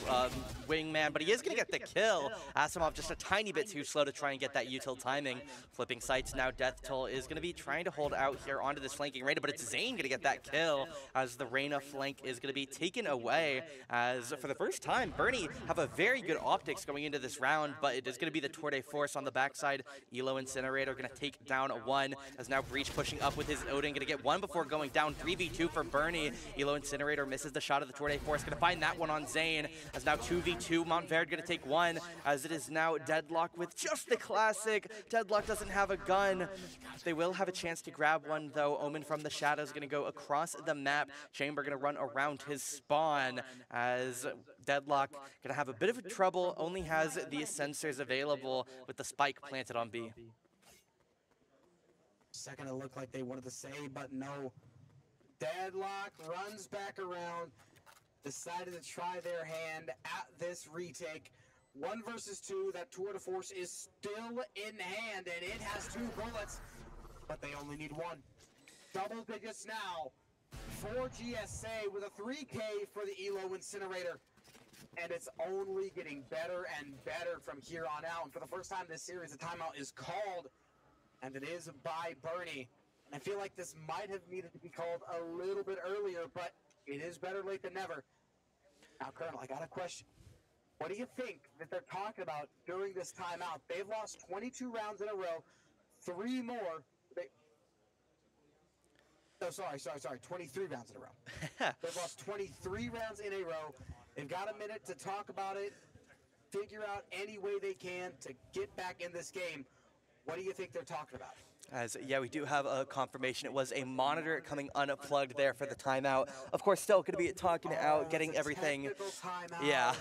wingman, but he is going to get the kill. Asimov just a tiny bit too slow to try and get that util timing. Flipping sights now, Death Toll is going to be trying to hold out here onto this flanking Reyna, but it's Zane going to get that kill, as the Reyna flank is going to be taken away, as for the first time, Bernie have a very good optics going into this round, but it is going to be the Tour de Force on the backside. Elo Incinerator going to take down one, as now Breach pushing up with his Odin, gonna get one before going down. 3v2 for Bernie. Elo Incinerator misses the shot of the Tour de Force, gonna find that one on Zane, as now 2v2, Montverde gonna take one, as it is now Deadlock with just the classic. Deadlock doesn't have a gun. They will have a chance to grab one though. Omen from the shadows gonna go across the map. Chamber gonna run around his spawn, as Deadlock gonna have a bit of trouble, only has these sensors available with the spike planted on B. Second, it looked like they wanted to say, but no. Deadlock runs back around, decided to try their hand at this retake. 1 versus 2, that tour de force is still in hand, and it has 2 bullets, but they only need 1. Double digits now for GSA with a 3K for the Elo Incinerator. And it's only getting better and better from here on out. And for the first time this series, the timeout is called, and it is by Bernie. I feel like this might have needed to be called a little bit earlier, but it is better late than never. Now, Colonel, I got a question. What do you think that they're talking about during this timeout? They've lost 22 rounds in a row, 3 more. Oh, sorry, 23 rounds in a row. They've lost 23 rounds in a row. They've got a minute to talk about it, figure out any way they can to get back in this game. What do you think they're talking about? As, yeah, we do have a confirmation. It was a monitor coming unplugged there for the timeout. Of course, still going to be talking it out, getting everything. Yeah,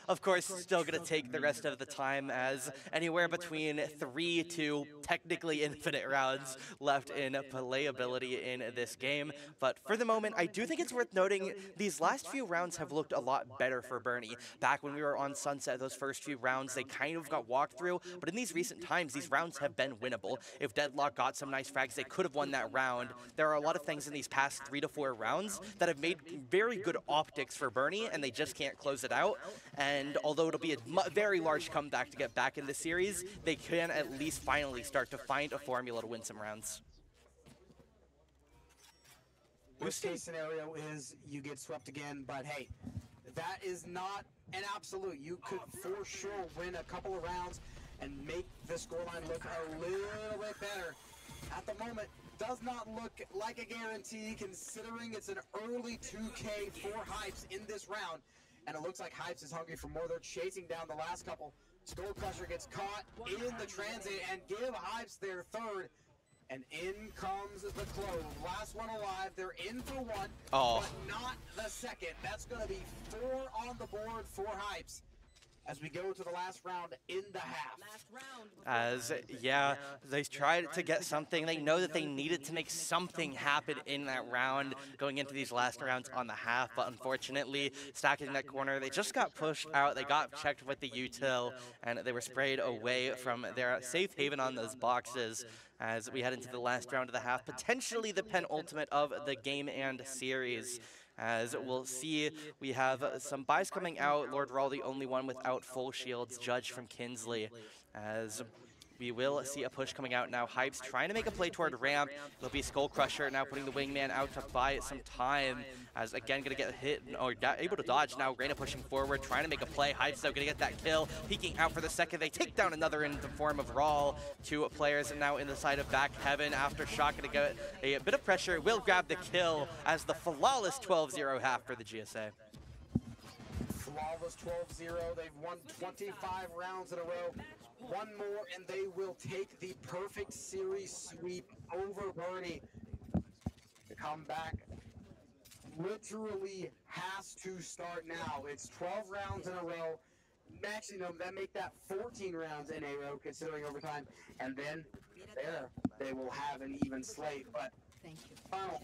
of course, still going to take the rest of the time, as anywhere between 3 to technically infinite rounds left in playability in this game. But for the moment, I do think it's worth noting these last few rounds have looked a lot better for Bernie. Back when we were on Sunset, those first few rounds, they kind of got walked through. But in these recent times, these rounds have been winnable. If Deadlock got some nice frags, they could have won that round. There are a lot of things in these past 3 to 4 rounds that have made very good optics for Bernie, and they just can't close it out. And although it'll be a very large comeback to get back in the series, they can at least finally start to find a formula to win some rounds. Worst case scenario is you get swept again, but hey, that is not an absolute. You could for sure win a couple of rounds and make the scoreline look a little bit better. At the moment, does not look like a guarantee, considering it's an early 2K for Hypes in this round. And it looks like Hypes is hungry for more. They're chasing down the last couple. Skull Crusher gets caught in the transit and give Hypes their third. And in comes the clove. Last one alive. They're in for 1, but not the second. That's going to be 4 on the board for Hypes as we go to the last round in the half. As, yeah, they tried to get something. They know that they needed to make something happen in that round going into these last rounds on the half, but unfortunately, stacking that corner, they just got pushed out. They got checked with the util, and they were sprayed away from their safe haven on those boxes as we head into the last round of the half, potentially the penultimate of the game and series. As we'll see, we have some buys coming out. Lord Rawl, the only one without full shields. Judge from Kinsley. As we will see a push coming out now. Hypes trying to make a play toward ramp. It'll be Skull Crusher now putting the wingman out to buy some time. As again, gonna get hit or able to dodge now. Reyna pushing forward, trying to make a play. Hypes though gonna get that kill. Peeking out for the second. They take down another in the form of Rawl. 2 players and now in the side of back heaven. Aftershock gonna get a bit of pressure. Will grab the kill as the flawless 12-0 half for the GSA. Flawless 12-0. They've won 25 rounds in a row. 1 more and they will take the perfect series sweep over Bernie. The comeback literally has to start now. It's 12 rounds in a row. Maximum, that make that 14 rounds in a row considering overtime. And then there, they will have an even slate. But final,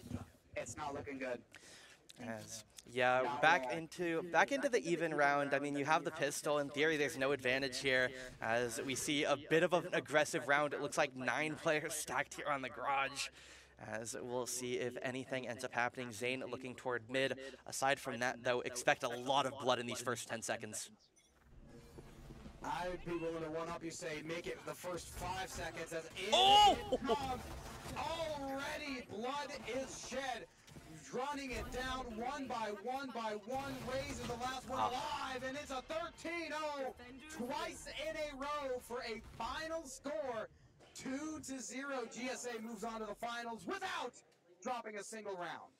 it's not looking good. As, yeah, back into the even round. I mean, you have the pistol. In theory, there's no advantage here. As we see a bit of an aggressive round. It looks like 9 players stacked here on the garage. As we'll see if anything ends up happening. Zane looking toward mid. Aside from that, though, expect a lot of blood in these first 10 seconds. I'd be willing to one-up you, say, make it the first 5 seconds as it comes. Already blood is shed. Running it down one by one, Rays is the last one alive, and it's a 13-0 twice in a row for a final score 2-0, GSA moves on to the finals without dropping a single round.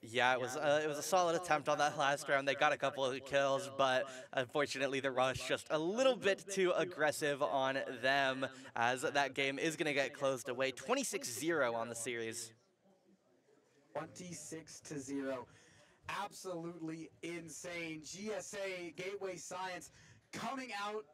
Yeah, it was a solid attempt on that last round. They got a couple of kills, but unfortunately the rush just a little bit too aggressive on them, as that game is going to get closed away. 26-0 on the series. 26-0. Absolutely insane. GSA, Gateway Science, coming out.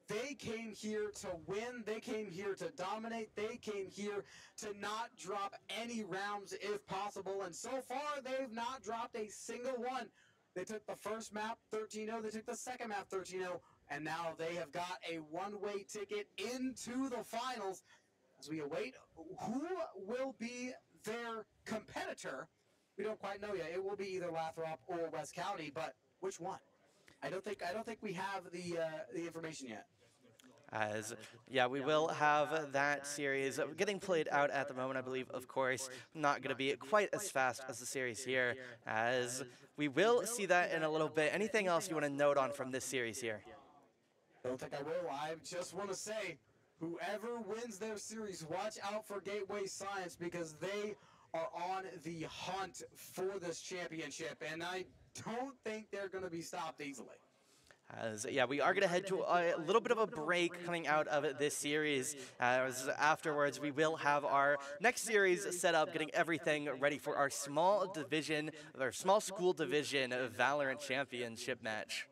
They came here to win. They came here to dominate. They came here to not drop any rounds if possible. And so far, they've not dropped a single one. They took the first map 13-0. They took the second map 13-0. And now they have got a one-way ticket into the finals. As we await who will be their competitor, we don't quite know yet. It will be either Lathrop or West County, but which one? I don't think we have the information yet. Yeah, we will have that series getting played out at the moment, I believe, of course. Not going to be quite as fast as the series here, as we will see that in a little bit. Anything else you want to note on from this series here? Don't think I will. I just want to say, whoever wins their series, watch out for Gateway Science, because they are on the hunt for this championship, and I don't think they're going to be stopped easily. Yeah, we are going to head to a little bit of a break coming out of this series. As afterwards, we will have our next series set up, getting everything ready for our small school division Valorant championship match.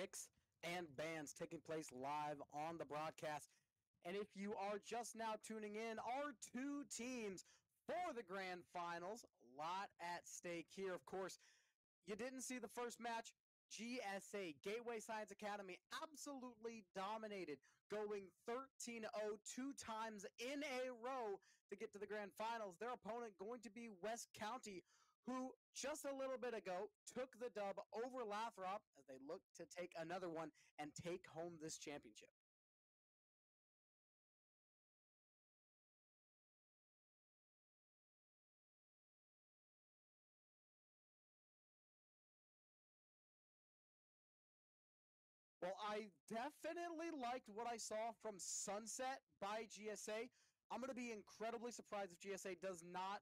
picks and bans taking place live on the broadcast. And if you are just now tuning in, our two teams for the grand finals, a lot at stake here. Of course, you didn't see the first match. GSA, Gateway Science Academy, absolutely dominated, going 13-0 two times in a row to get to the grand finals. Their opponent going to be West County, who just a little bit ago took the dub over Lathrop as they look to take another one and take home this championship. Well, I definitely liked what I saw from Sunset by GSA. I'm going to be incredibly surprised if GSA does not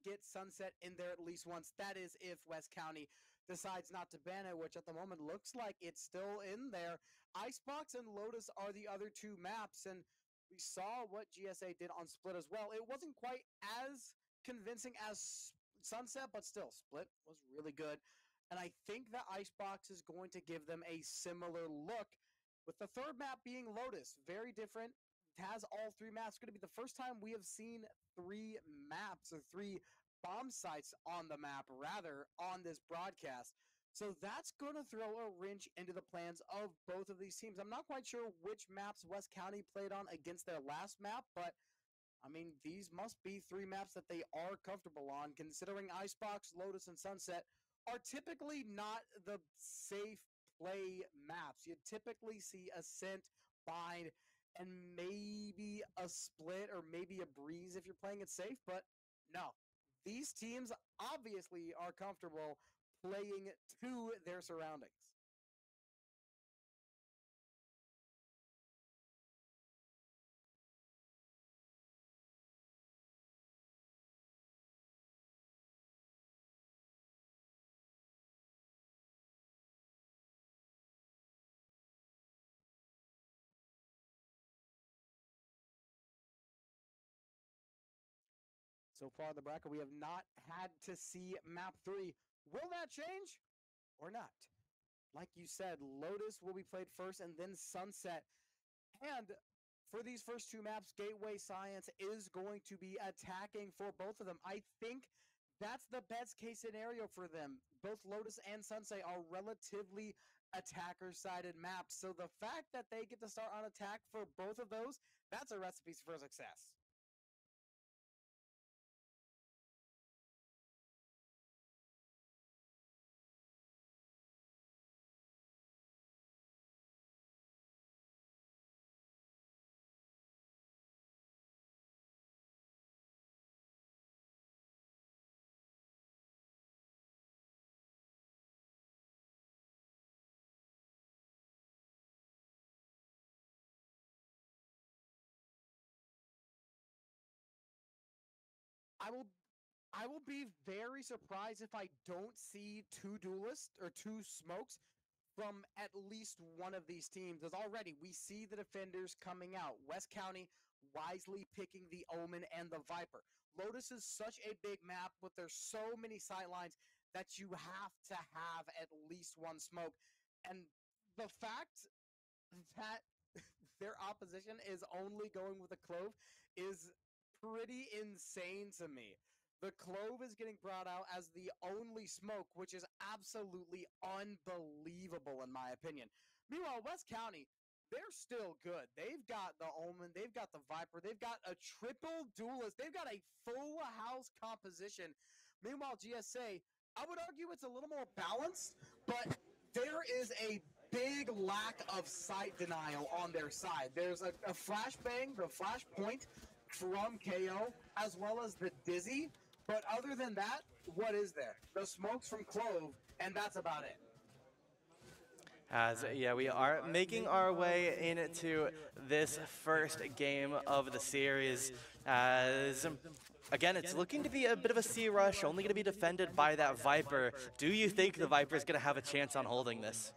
get Sunset in there at least once. That is if West County decides not to ban it, which at the moment looks like it's still in there. Icebox and Lotus are the other two maps, and we saw what GSA did on Split as well. It wasn't quite as convincing as Sunset, but still, Split was really good. And I think that Icebox is going to give them a similar look, with the third map being Lotus. Very different. It has all three maps. It's going to be the first time we have seen three maps, or three bomb sites on the map, rather, on this broadcast. So that's going to throw a wrench into the plans of both of these teams. I'm not quite sure which maps West County played on against their last map, but I mean, these must be three maps that they are comfortable on, considering Icebox, Lotus, and Sunset are typically not the safe play maps. You typically see Ascent, Bind, and maybe a Split or maybe a Breeze if you're playing it safe, but no. These teams obviously are comfortable playing to their surroundings. So far in the bracket, we have not had to see map 3. Will that change or not? Like you said, Lotus will be played first and then Sunset. And for these first two maps, Gateway Science is going to be attacking for both of them. I think that's the best case scenario for them. Both Lotus and Sunset are relatively attacker-sided maps. So the fact that they get to start on attack for both of those, that's a recipe for success. I will be very surprised if I don't see two duelists or two smokes from at least one of these teams. As already we see the defenders coming out. West County wisely picking the Omen and the Viper. Lotus is such a big map, but there's so many sightlines that you have to have at least one smoke. And the fact that their opposition is only going with a Clove is pretty insane to me. The Clove is getting brought out as the only smoke, which is absolutely unbelievable in my opinion. Meanwhile, West County, they're still good. They've got the Omen, they've got the Viper, they've got a triple duelist, they've got a full house composition. Meanwhile, GSA, I would argue it's a little more balanced, but there is a big lack of sight denial on their side. There's a flashbang, the flash point from KO, as well as the Dizzy. But other than that, what is there? The smokes from Clove, and that's about it. As yeah, we are making our way into this first game of the series. As again, it's looking to be a bit of a C rush, only going to be defended by that Viper. Do you think the Viper is going to have a chance on holding this?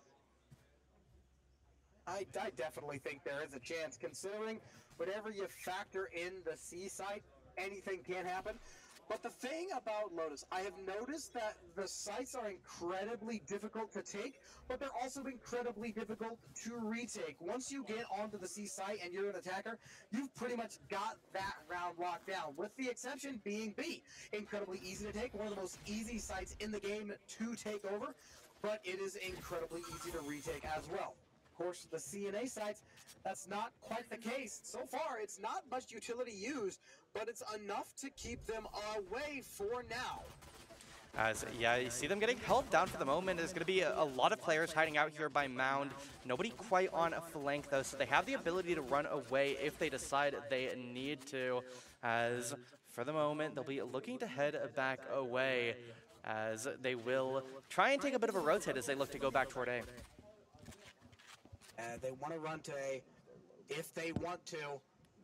I definitely think there is a chance, considering whatever you factor in the C site, anything can happen. But the thing about Lotus, I have noticed that the sites are incredibly difficult to take, but they're also incredibly difficult to retake. Once you get onto the C site and you're an attacker, you've pretty much got that round locked down, with the exception being B. Incredibly easy to take, one of the most easy sites in the game to take over, but it is incredibly easy to retake as well. Of course, the C and A sites, that's not quite the case. So far, it's not much utility used, but it's enough to keep them away for now. As, yeah, you see them getting held down for the moment. There's going to be a lot of players hiding out here by Mound. Nobody quite on a flank, though, so they have the ability to run away if they decide they need to. As, for the moment, they'll be looking to head back away, as they will try and take a bit of a rotate as they look to go back toward A. They want to run to A. If they want to,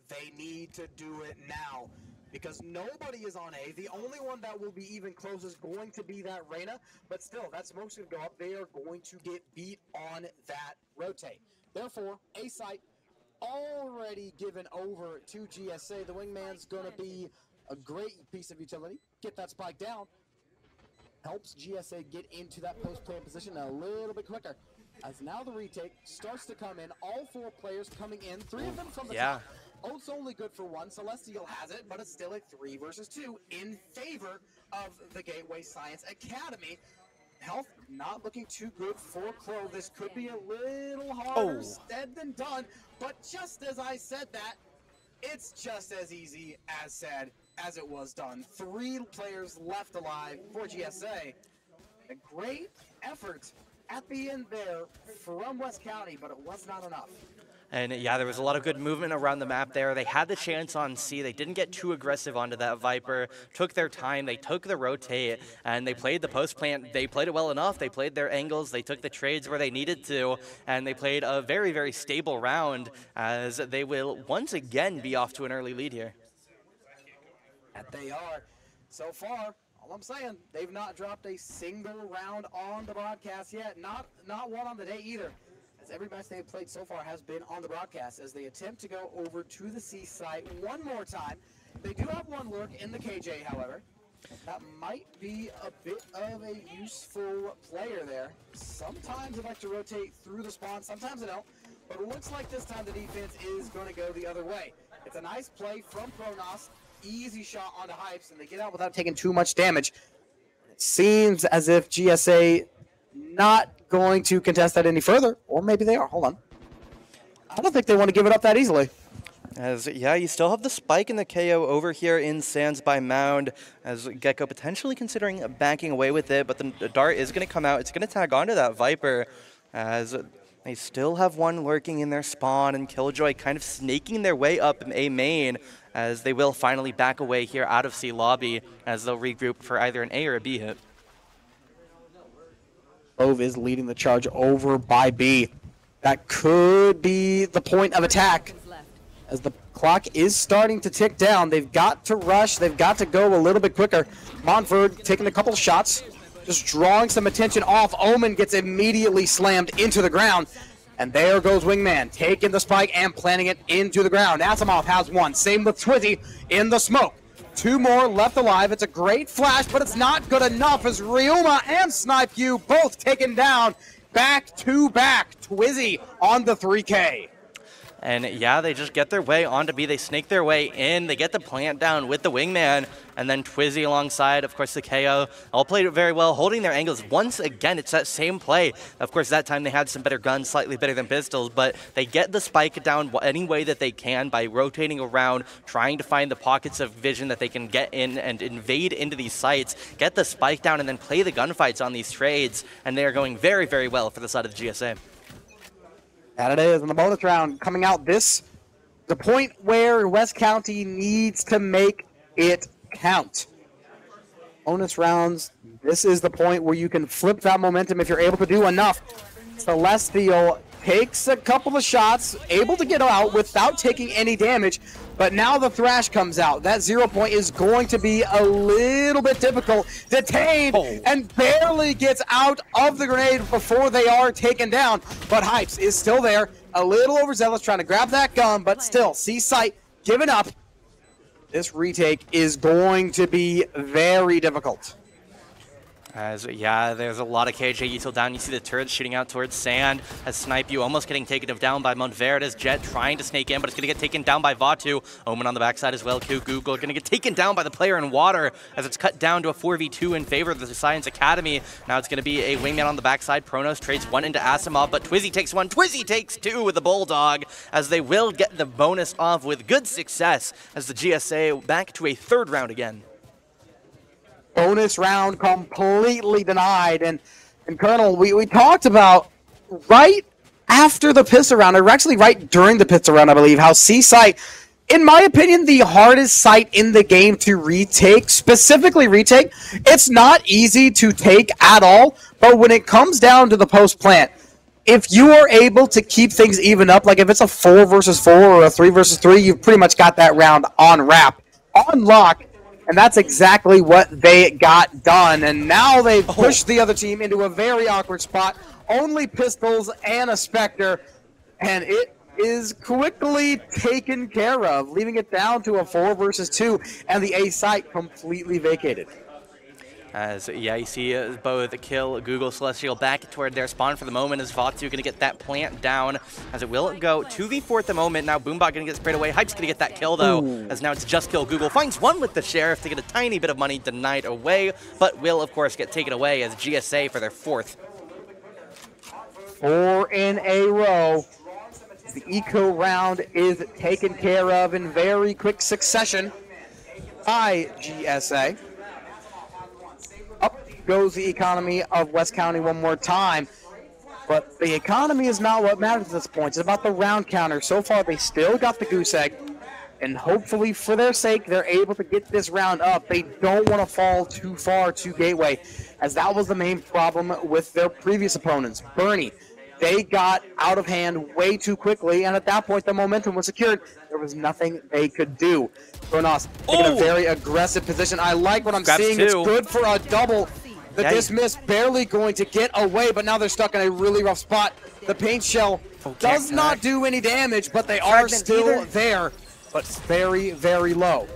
they need to do it now, because nobody is on A. The only one that will be even close is going to be that Reyna, but still, that's mostly going to go up. They are going to get beat on that rotate. Therefore, A site already given over to GSA. The wingman's going to be a great piece of utility. Get that spike down. Helps GSA get into that post-play position a little bit quicker. As now the retake starts to come in, all 4 players coming in, 3 of them from the top. Ult's only good for 1, Celestial has it, but it's still a 3 versus 2 in favor of the Gateway Science Academy. Health not looking too good for Crow. This could be a little harder said than done, but just as I said that, it's just as easy as said as it was done. 3 players left alive for GSA. A great effort at the end there from West County, but it was not enough. And yeah, there was a lot of good movement around the map there. They had the chance on C. They didn't get too aggressive onto that Viper, took their time, they took the rotate, and they played the post plant. They played it well enough. They played their angles, they took the trades where they needed to, and they played a very, very stable round, as they will once again be off to an early lead here. That they are. So far, all I'm saying, they've not dropped a single round on the broadcast yet. Not one on the day either. As every match they've played so far has been on the broadcast, as they attempt to go over to the C site one more time. They do have 1 lurk in the KJ, however. That might be a bit of a useful player there. Sometimes they like to rotate through the spawn, sometimes they don't. But it looks like this time the defense is going to go the other way. It's a nice play from Kronos. Easy shot onto Hypes, and they get out without taking too much damage. It seems as if GSA not going to contest that any further, or maybe they are. Hold on. I don't think they want to give it up that easily. As, yeah, you still have the spike and the KO over here in Sands by Mound, as Gecko potentially considering backing away with it, but the dart is going to come out. It's going to tag onto that Viper, as they still have 1 lurking in their spawn, and Killjoy kind of snaking their way up A main, as they will finally back away here out of C lobby, as they'll regroup for either an A or a B hit. Ove is leading the charge over by B. That could be the point of attack, as the clock is starting to tick down. They've got to rush. They've got to go a little bit quicker. Montford taking a couple shots, just drawing some attention off. Omen gets immediately slammed into the ground. And there goes Wingman, taking the spike and planting it into the ground. Asimov has 1. Same with Twizzy in the smoke. 2 more left alive. It's a great flash, but it's not good enough as Ryuma and SnipeU both taken down back to back. Twizzy on the 3K. And yeah, they just get their way onto B. They snake their way in. They get the plant down with the Wingman. And then Twizzy alongside, of course, the KO. All played it very well, holding their angles. Once again, it's that same play. Of course, that time they had some better guns, slightly better than pistols. But they get the spike down any way that they can by rotating around, trying to find the pockets of vision that they can get in and invade into these sites, get the spike down, and then play the gunfights on these trades. And they are going very, very well for the side of the GSA. That it is in the bonus round coming out the point where West County needs to make it count. Bonus rounds, this is the point where you can flip that momentum if you're able to do enough. Celestial takes a couple of shots, able to get out without taking any damage, but now the Thrash comes out. That 0 point is going to be a little bit difficult. Detained and barely gets out of the grenade before they are taken down, but Hypes is still there, a little overzealous trying to grab that gun, but still, C site giving up. this retake is going to be very difficult. As, yeah, there's a lot of KJ Util down. You see the turrets shooting out towards Sand. As Snipe you almost getting taken down by Monteverde. As Jet trying to snake in, but it's going to get taken down by Vatu. Omen on the backside as well. Google going to get taken down by the player in water as it's cut down to a 4v2 in favor of the Science Academy. Now it's going to be a wingman on the backside. Pronos trades one into Asimov, but Twizzy takes one. Twizzy takes two with the Bulldog as they will get the bonus off with good success as the GSA back to a third round again. Bonus round completely denied. And Colonel, we talked about right after the pistol round, or actually right during the pistol round, I believe, how C-Site, in my opinion, the hardest site in the game to retake, specifically retake. It's not easy to take at all, but when it comes down to the post-plant, if you are able to keep things even up, like if it's a 4 versus 4 or a 3 versus 3, you've pretty much got that round on wrap, on lock. And that's exactly what they got done. And now they've pushed the other team into a very awkward spot. Only pistols and a Spectre. And it is quickly taken care of, leaving it down to a 4 versus 2. And the A site completely vacated. As, yeah, you see both kill Google Celestial back toward their spawn for the moment as Vatu going to get that plant down as it will go 2v4 at the moment. Now Boombot going to get sprayed away. Hype's going to get that kill though, as now it's just kill Google. Finds one with the Sheriff to get a tiny bit of money denied away, but will of course get taken away as GSA for their fourth. 4 in a row. The eco round is taken care of in very quick succession by GSA. Goes the economy of West County one more time. But the economy is not what matters at this point. It's about the round counter. So far, they still got the goose egg. And hopefully, for their sake, they're able to get this round up. They don't want to fall too far to Gateway, as that was the main problem with their previous opponents. Bernie, they got out of hand way too quickly, and at that point, the momentum was secured. There was nothing they could do. Kronos taking a very aggressive position. I like what I'm seeing. It's good for a double. The dismiss barely going to get away, but now they're stuck in a really rough spot. The paint shell does not do any damage, but they are still there, but very, very low.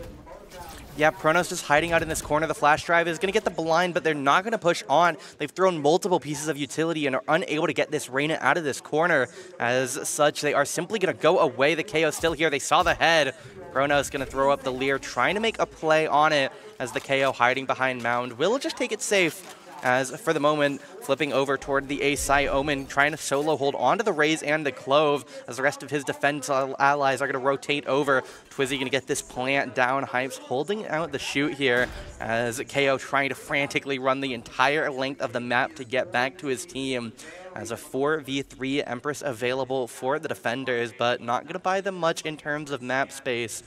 Yeah, Pronos just hiding out in this corner. The flash drive is going to get the blind, but they're not going to push on. They've thrown multiple pieces of utility and are unable to get this Reyna out of this corner. As such, they are simply going to go away. The KO still here. They saw the head. Pronos going to throw up the Leer, trying to make a play on it as the KO hiding behind Mound. Will just take it safe. As for the moment, flipping over toward the A site, Omen trying to solo hold onto the Raze and the Clove as the rest of his defense allies are going to rotate over. Twizzy going to get this plant down. Hype's holding out the shoot here as KO trying to frantically run the entire length of the map to get back to his team. As a 4v3 Empress available for the defenders, but not going to buy them much in terms of map space.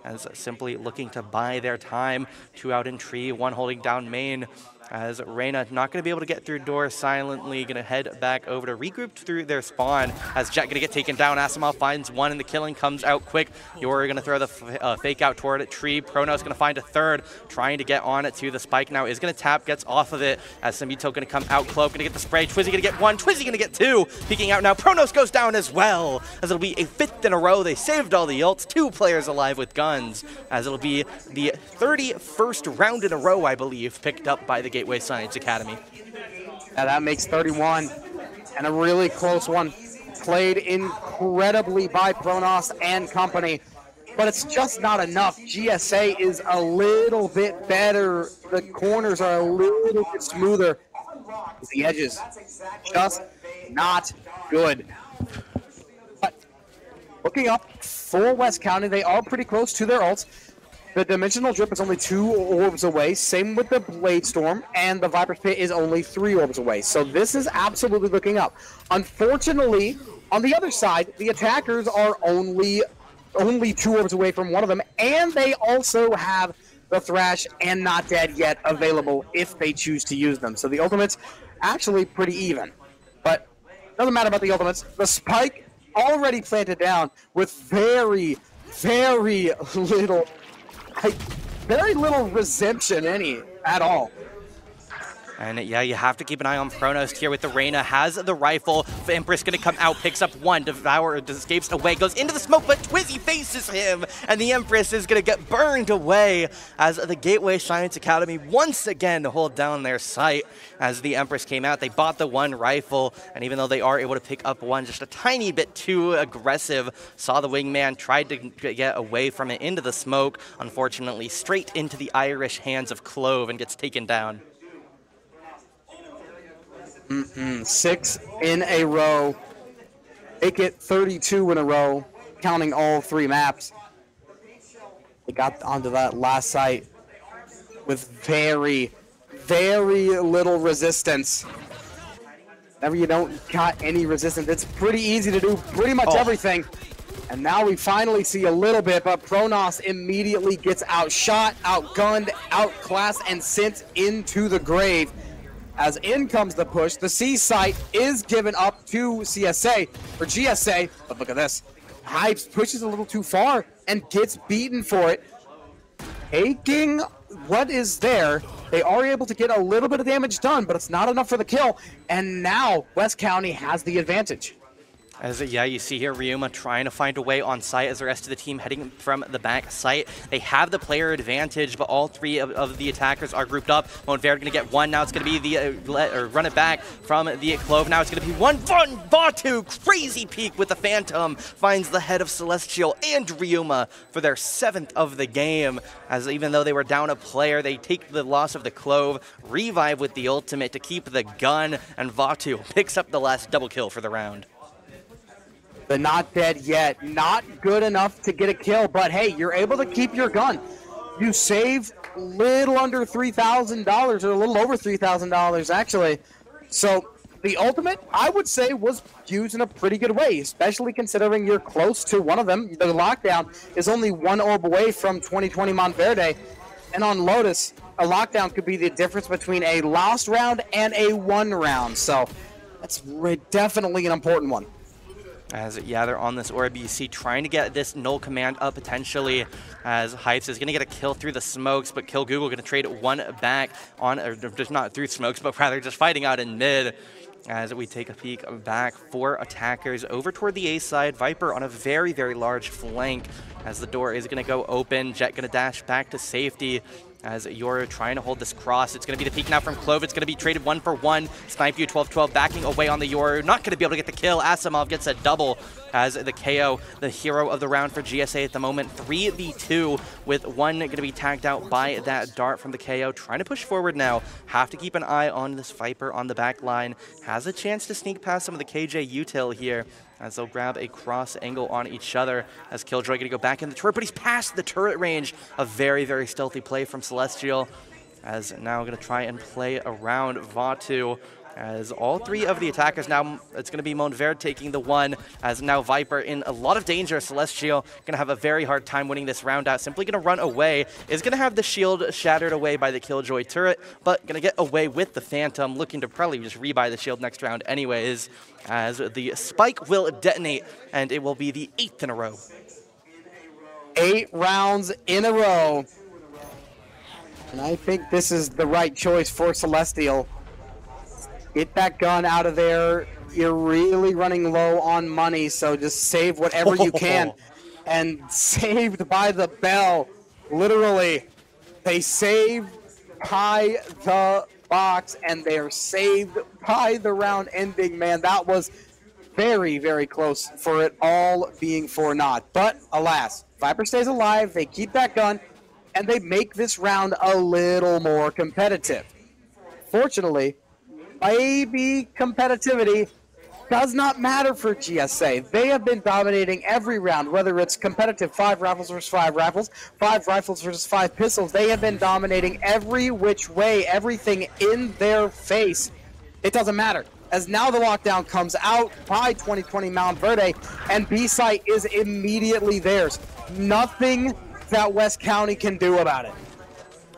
As simply looking to buy their time. 2 out in tree, 1 holding down main. As Reyna not going to be able to get through door silently, going to head back over to regroup through their spawn. As Jet going to get taken down, Asimov finds one and the killing comes out quick. You're going to throw the fake out toward it. Tree, Pronos going to find a third, trying to get on it to the spike now. Is going to tap, gets off of it as Samito going to come out. Clove going to get the spray. Twizzy going to get 1, Twizzy going to get 2. Peeking out now, Pronos goes down as well. As it'll be a 5th in a row. They saved all the ults, 2 players alive with guns. As it'll be the 31st round in a row, I believe, picked up by the Gateway Science Academy. Yeah, that makes 31, and a really close one. Played incredibly by Pronos and company, but it's just not enough. GSA is a little bit better. The corners are a little bit smoother. The edges, just not good. But looking up for West County, they are pretty close to their ults. The Dimensional Drip is only 2 orbs away. Same with the Blade Storm, and the Viper's Pit is only 3 orbs away. So this is absolutely looking up. Unfortunately, on the other side, the attackers are only 2 orbs away from one of them, and they also have the Thrash and Not Dead Yet available if they choose to use them. So the ultimate's actually pretty even. But doesn't matter about the ultimates. The Spike already planted down with very, very little redemption at all. And yeah, you have to keep an eye on Pronost here with the Reyna. Has the rifle. The Empress going to come out, picks up one. Devour escapes away, goes into the smoke, but Twizzy faces him. And the Empress is going to get burned away as the Gateway Science Academy once again hold down their sight. As the Empress came out, they bought the one rifle. And even though they are able to pick up one just a tiny bit too aggressive, saw the wingman, tried to get away from it into the smoke. Unfortunately, straight into the Irish hands of Clove and gets taken down. 6 in a row. Make it 32 in a row, counting all 3 maps. They got onto that last site with very, very little resistance. Whenever you don't got any resistance, it's pretty easy to do pretty much everything. And now we finally see a little bit, but Pronost immediately gets outshot, outgunned, outclassed, and sent into the grave. As in comes the push, the C site is given up to CSA, or GSA, but look at this. Hypes pushes a little too far and gets beaten for it. Taking what is there, they are able to get a little bit of damage done, but it's not enough for the kill, and now West County has the advantage. As yeah, you see here Ryuma trying to find a way on site as the rest of the team heading from the back site. They have the player advantage, but all 3 of the attackers are grouped up. Monverde going to get one. Now it's going to be the run it back from the Clove. Now it's going to be one. Vatu, crazy peek with the Phantom, finds the head of Celestial and Ryuma for their 7th of the game. As even though they were down a player, they take the loss of the Clove, revive with the ultimate to keep the gun, and Vatu picks up the last double kill for the round. The not dead yet. Not good enough to get a kill, but hey, you're able to keep your gun. You save little under $3,000, or a little over $3,000 actually. So the ultimate, I would say, was used in a pretty good way, especially considering you're close to one of them. The lockdown is only 1 orb away from 2020 Monverde. And on Lotus, a lockdown could be the difference between a lost round and a won round. So that's definitely an important one. As yeah, they're on this orb. You see trying to get this null command up potentially, as Hypes is going to get a kill through the smokes, but Kill Google going to trade one back on, or just not through smokes, but rather just fighting out in mid. As we take a peek back, 4 attackers over toward the A side. Viper on a very, very large flank as the door is going to go open. Jet going to dash back to safety. As you're trying to hold this cross, it's going to be the peek now from Clove. It's going to be traded 1 for 1. Snipe you 12-12 backing away on the Yoru. Not going to be able to get the kill. Asimov gets a double as the KO, the hero of the round for GSA at the moment. 3v2 with 1 going to be tagged out by that dart from the KO. Trying to push forward now. Have to keep an eye on this Viper on the back line. Has a chance to sneak past some of the KJ util here, as they'll grab a cross angle on each other, as Killjoy going to go back in the turret, but he's past the turret range. A very, very stealthy play from Celestial, as now going to try and play around Vatu, as all 3 of the attackers now, it's going to be Monverde taking the one, as now Viper in a lot of danger. Celestial going to have a very hard time winning this round out, simply going to run away, is going to have the shield shattered away by the Killjoy turret, but going to get away with the Phantom, looking to probably just rebuy the shield next round anyways, as the spike will detonate, and it will be the 8th in a row. 8 rounds in a row. And I think this is the right choice for Celestial. Get that gun out of there. You're really running low on money, so just save whatever you can. And saved by the bell. Literally, they saved by the box, and they're saved by the round ending. Man, that was very, very close for it all being for naught. But alas, Viper stays alive, they keep that gun, and they make this round a little more competitive. Fortunately, maybe competitivity does not matter for GSA. They have been dominating every round, whether it's competitive 5 rifles versus 5 rifles, 5 rifles versus 5 pistols. They have been dominating every which way, everything in their face. It doesn't matter, as now the lockdown comes out by 2020 Monverde, and B-site is immediately theirs. Nothing that West County can do about it.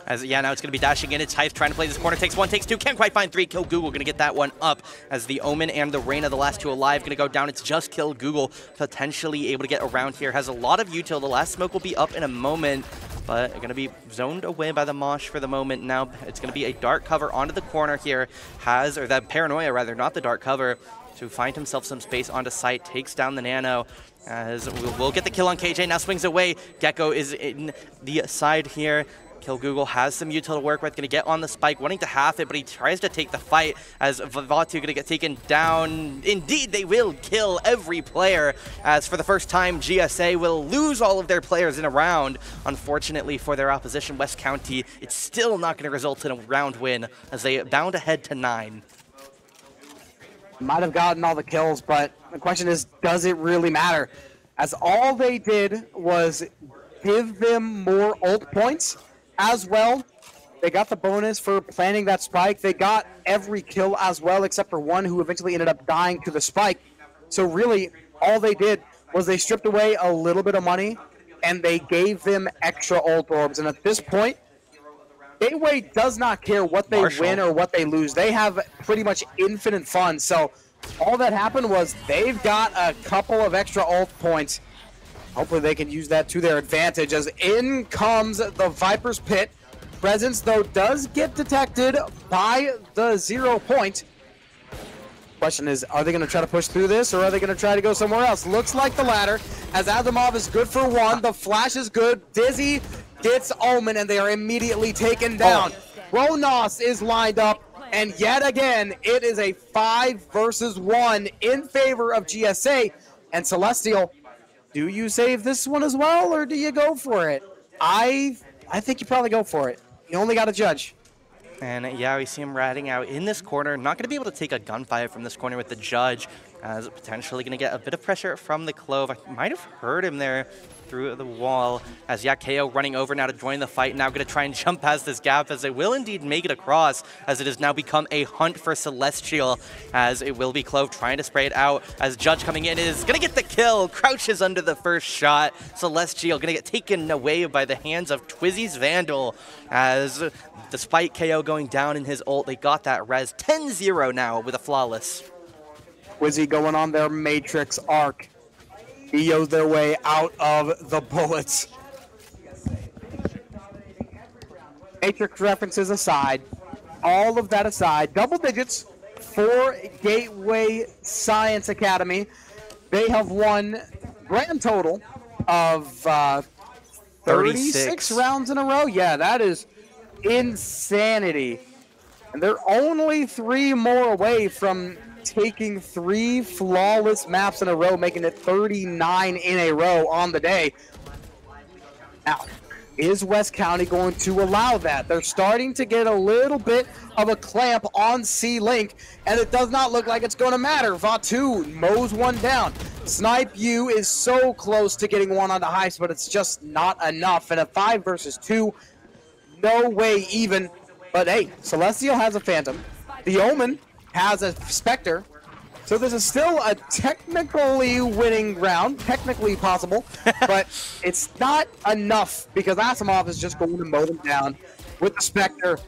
As yeah, now it's going to be dashing in. It's Hypes trying to play this corner. Takes 1, takes 2. Can't quite find 3. Kill Google going to get that one up, as the Omen and the Reyna, the last 2 alive, going to go down. It's just Kill Google potentially able to get around here. Has a lot of util. The last smoke will be up in a moment. but going to be zoned away by the Mosh for the moment. Now it's going to be a dark cover onto the corner here. Or that Paranoia rather, not the dark cover, to find himself some space onto site, takes down the Nano. As we'll get the kill on KJ, now swings away. Gecko is in the side here. Kill Google has some util to work with, going to get on the spike, wanting to half it, but he tries to take the fight as Vatu going to get taken down. Indeed, they will kill every player, as for the first time, GSA will lose all of their players in a round. Unfortunately for their opposition, West County, it's still not going to result in a round win, as they bound ahead to 9. Might have gotten all the kills, but the question is, does it really matter? As all they did was give them more ult points as well. They got the bonus for planting that spike. They got every kill as well, except for one who eventually ended up dying to the spike. So really, all they did was they stripped away a little bit of money, and they gave them extra ult orbs. And at this point, Gateway does not care what they win or what they lose. They have pretty much infinite fun. So all that happened was they've got a couple of extra ult points. Hopefully they can use that to their advantage, as in comes the Viper's Pit. Presence, though, does get detected by the 0 point. Question is, are they going to try to push through this, or are they going to try to go somewhere else? Looks like the latter, as Azimov is good for one. The flash is good. Dizzy gets Omen, and they are immediately taken down. Ronos is lined up, and yet again, it is a 5 versus 1 in favor of GSA. And Celestial, do you save this one as well, or do you go for it? I think you probably go for it. You only got to judge. And yeah, we see him ratting out in this corner. Not going to be able to take a gunfight from this corner with the Judge, as potentially going to get a bit of pressure from the Clove. I might have heard him there through the wall, as KO running over now to join the fight. Now going to try and jump past this gap, as they will indeed make it across, as it has now become a hunt for Celestial, as it will be Clove trying to spray it out, as Judge coming in is going to get the kill, crouches under the first shot. Celestial going to get taken away by the hands of Twizzy's Vandal, as despite KO going down in his ult, they got that res. 10-0 now with a flawless. Twizzy going on their Matrix arc. EO's their way out of the bullets. Matrix references aside, all of that aside, double digits for Gateway Science Academy. They have won grand total of 36 rounds in a row. Yeah, that is insanity. And they're only 3 more away from taking 3 flawless maps in a row, making it 39 in a row on the day. Now, is West County going to allow that? They're starting to get a little bit of a clamp on C-Link, and it does not look like it's going to matter. Vatu mows one down. Snipe U is so close to getting one on the heist, but it's just not enough. And a 5 versus 2, no way even. But hey, Celestial has a Phantom. The Omen has a Spectre. So this is still a technically winning round, technically possible, but it's not enough because Asimov is just going to mow them down with the Spectre.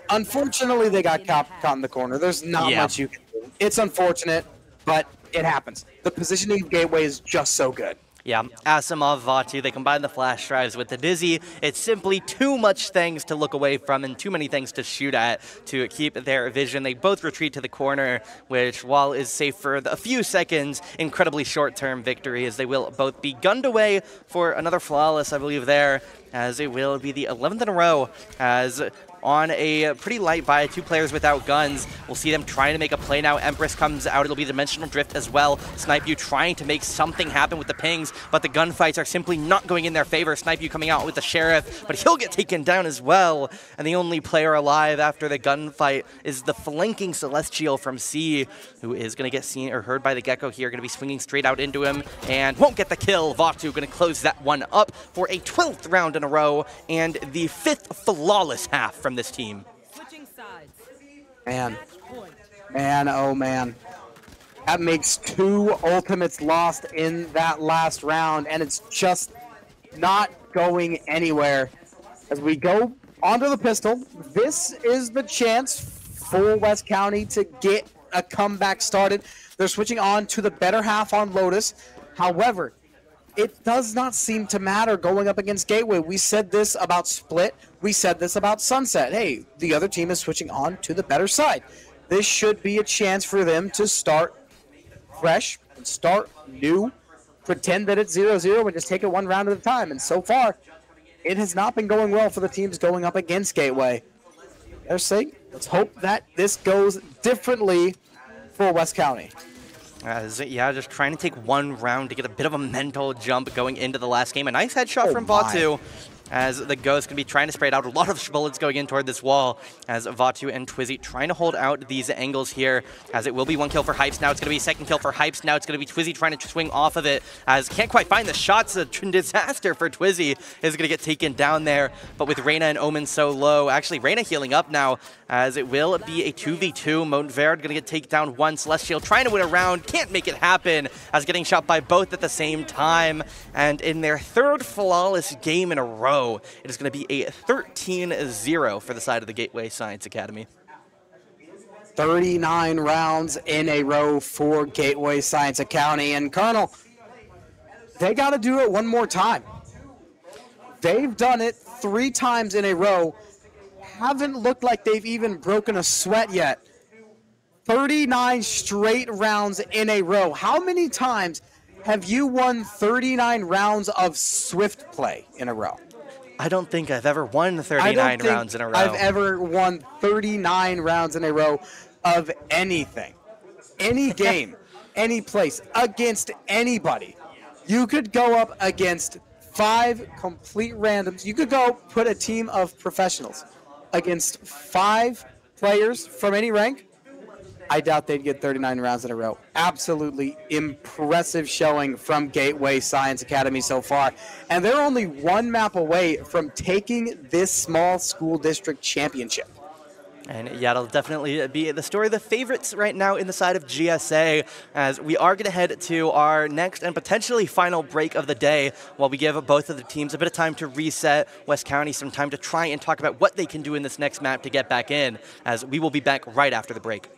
Unfortunately, they got caught in the corner. There's not much you can do. It's unfortunate, but it happens. The positioning of Gateway is just so good. Yeah, Asimov, Vatu, they combine the flash drives with the Dizzy. It's simply too much things to look away from and too many things to shoot at to keep their vision. They both retreat to the corner, which, while is safe for a few seconds, incredibly short-term victory, as they will both be gunned away for another flawless, I believe, there, as it will be the 11th in a row, as on a pretty light buy, 2 players without guns. We'll see them trying to make a play now. Empress comes out. It'll be Dimensional Drift as well. Snipe U trying to make something happen with the pings, but the gunfights are simply not going in their favor. Snipe U coming out with the Sheriff, but he'll get taken down as well. And the only player alive after the gunfight is the flanking Celestial from C, who is going to get seen or heard by the Gecko here. Going to be swinging straight out into him and won't get the kill. Vatu going to close that one up for a 12th round in a row and the 5th flawless half from this team. Man, oh man. That makes 2 ultimates lost in that last round, and it's just not going anywhere. As we go onto the pistol, this is the chance for West County to get a comeback started. They're switching on to the better half on Lotus. However, it does not seem to matter going up against Gateway. We said this about Split. We said this about Sunset. Hey, the other team is switching on to the better side. This should be a chance for them to start fresh and start new. Pretend that it's 0-0 and just take it one round at a time. And so far, it has not been going well for the teams going up against Gateway. They're saying, let's hope that this goes differently for West County. Yeah, just trying to take one round to get a bit of a mental jump going into the last game. A nice headshot from Vatu, as the Ghost can be trying to spray it out. A lot of bullets going in toward this wall, as Vatu and Twizzy trying to hold out these angles here, as it will be one kill for Hypes. Now it's going to be a second kill for Hypes. Now it's going to be Twizzy trying to swing off of it, as can't quite find the shots. A disaster for Twizzy is going to get taken down there, but with Reyna and Omen so low, actually Reyna healing up now, as it will be a 2v2. Montverde going to get taken down one. Celestial trying to win a round, can't make it happen, as getting shot by both at the same time. And in their third flawless game in a row, it is going to be a 13-0 for the side of the Gateway Science Academy. 39 rounds in a row for Gateway Science County. And Colonel, they got to do it one more time. They've done it 3 times in a row. Haven't looked like they've even broken a sweat yet. 39 straight rounds in a row. How many times have you won 39 rounds of Swift play in a row? I don't think I've ever won 39 rounds in a row. I've ever won 39 rounds in a row of anything. Any game, any place, against anybody. You could go up against 5 complete randoms. You could go put a team of professionals against 5 players from any rank. I doubt they'd get 39 rounds in a row. Absolutely impressive showing from Gateway Science Academy so far. And they're only 1 map away from taking this small school district championship. And yeah, it'll definitely be the story of the favorites right now in the side of GSA, as we are going to head to our next and potentially final break of the day, while we give both of the teams a bit of time to reset, West County some time to try and talk about what they can do in this next map to get back in, as we will be back right after the break.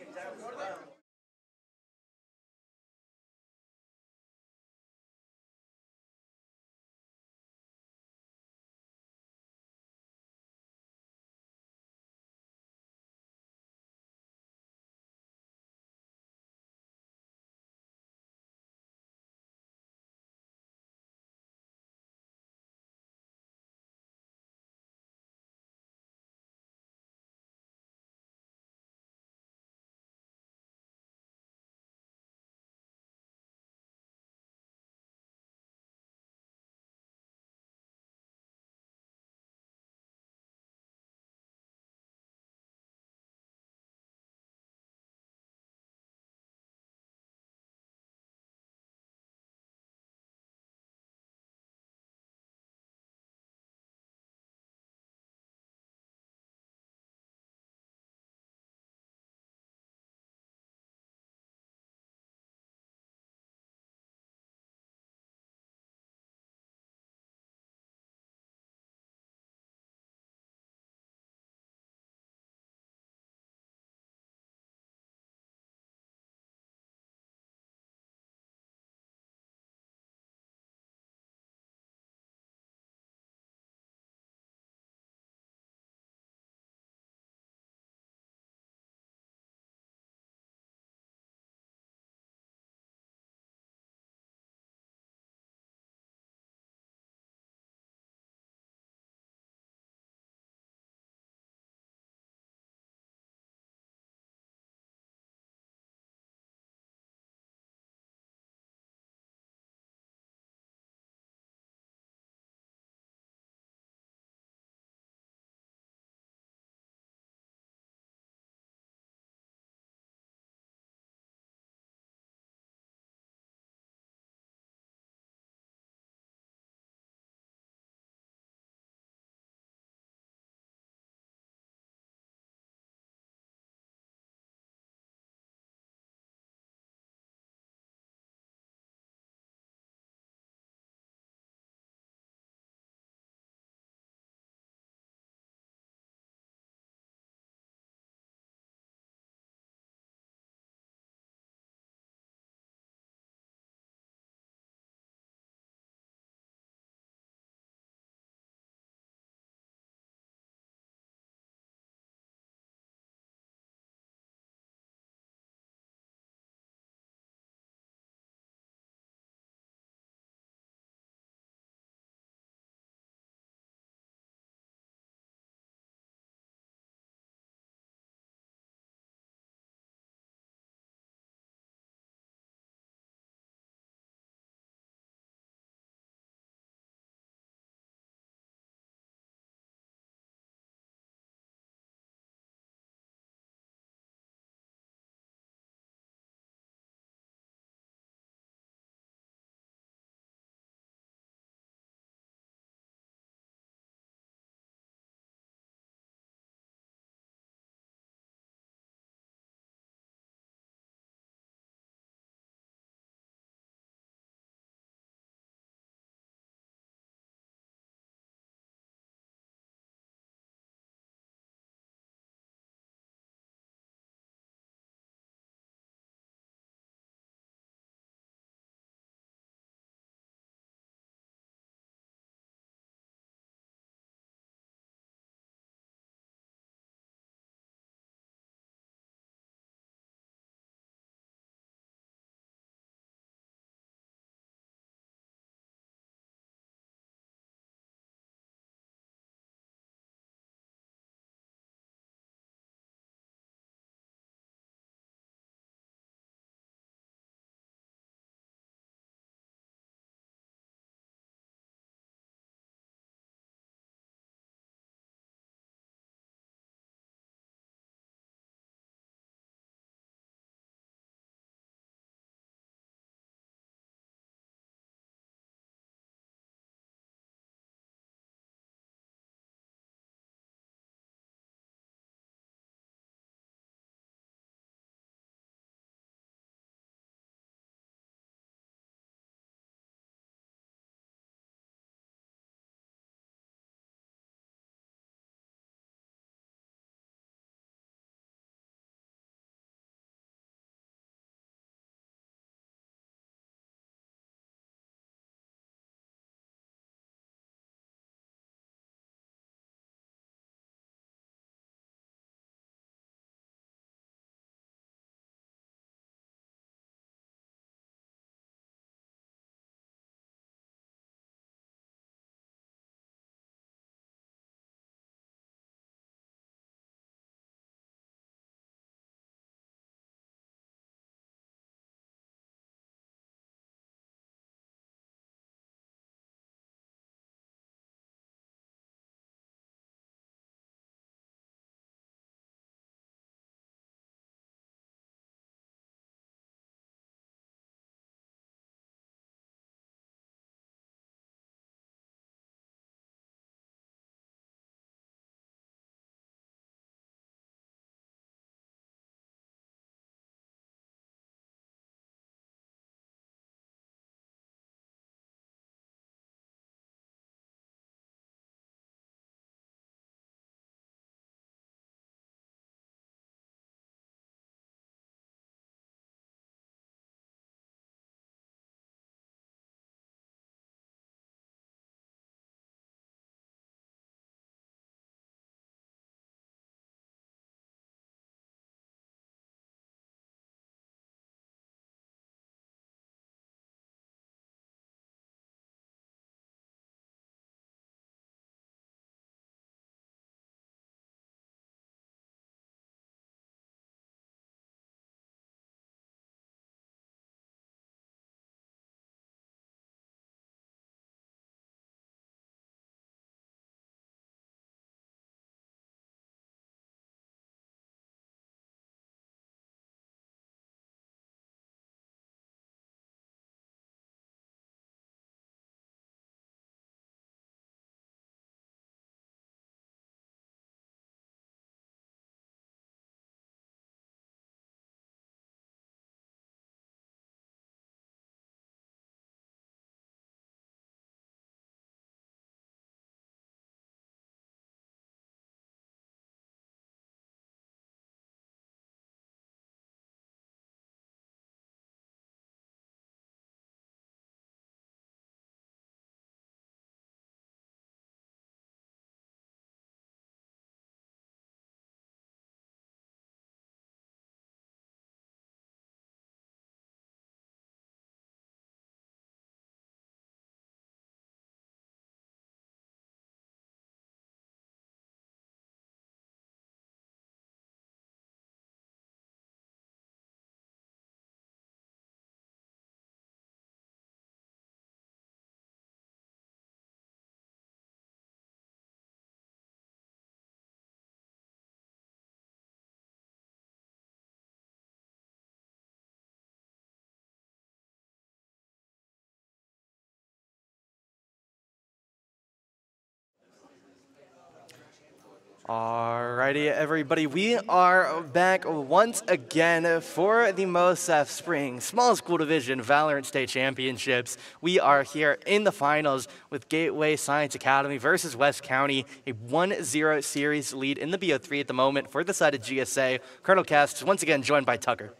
Alrighty, everybody, we are back once again for the MOSEF Spring Small School Division Valorant State Championships. We are here in the finals with Gateway Science Academy versus West County, a 1-0 series lead in the BO3 at the moment for the side of GSA. Colonel Cast is once again joined by Tucker.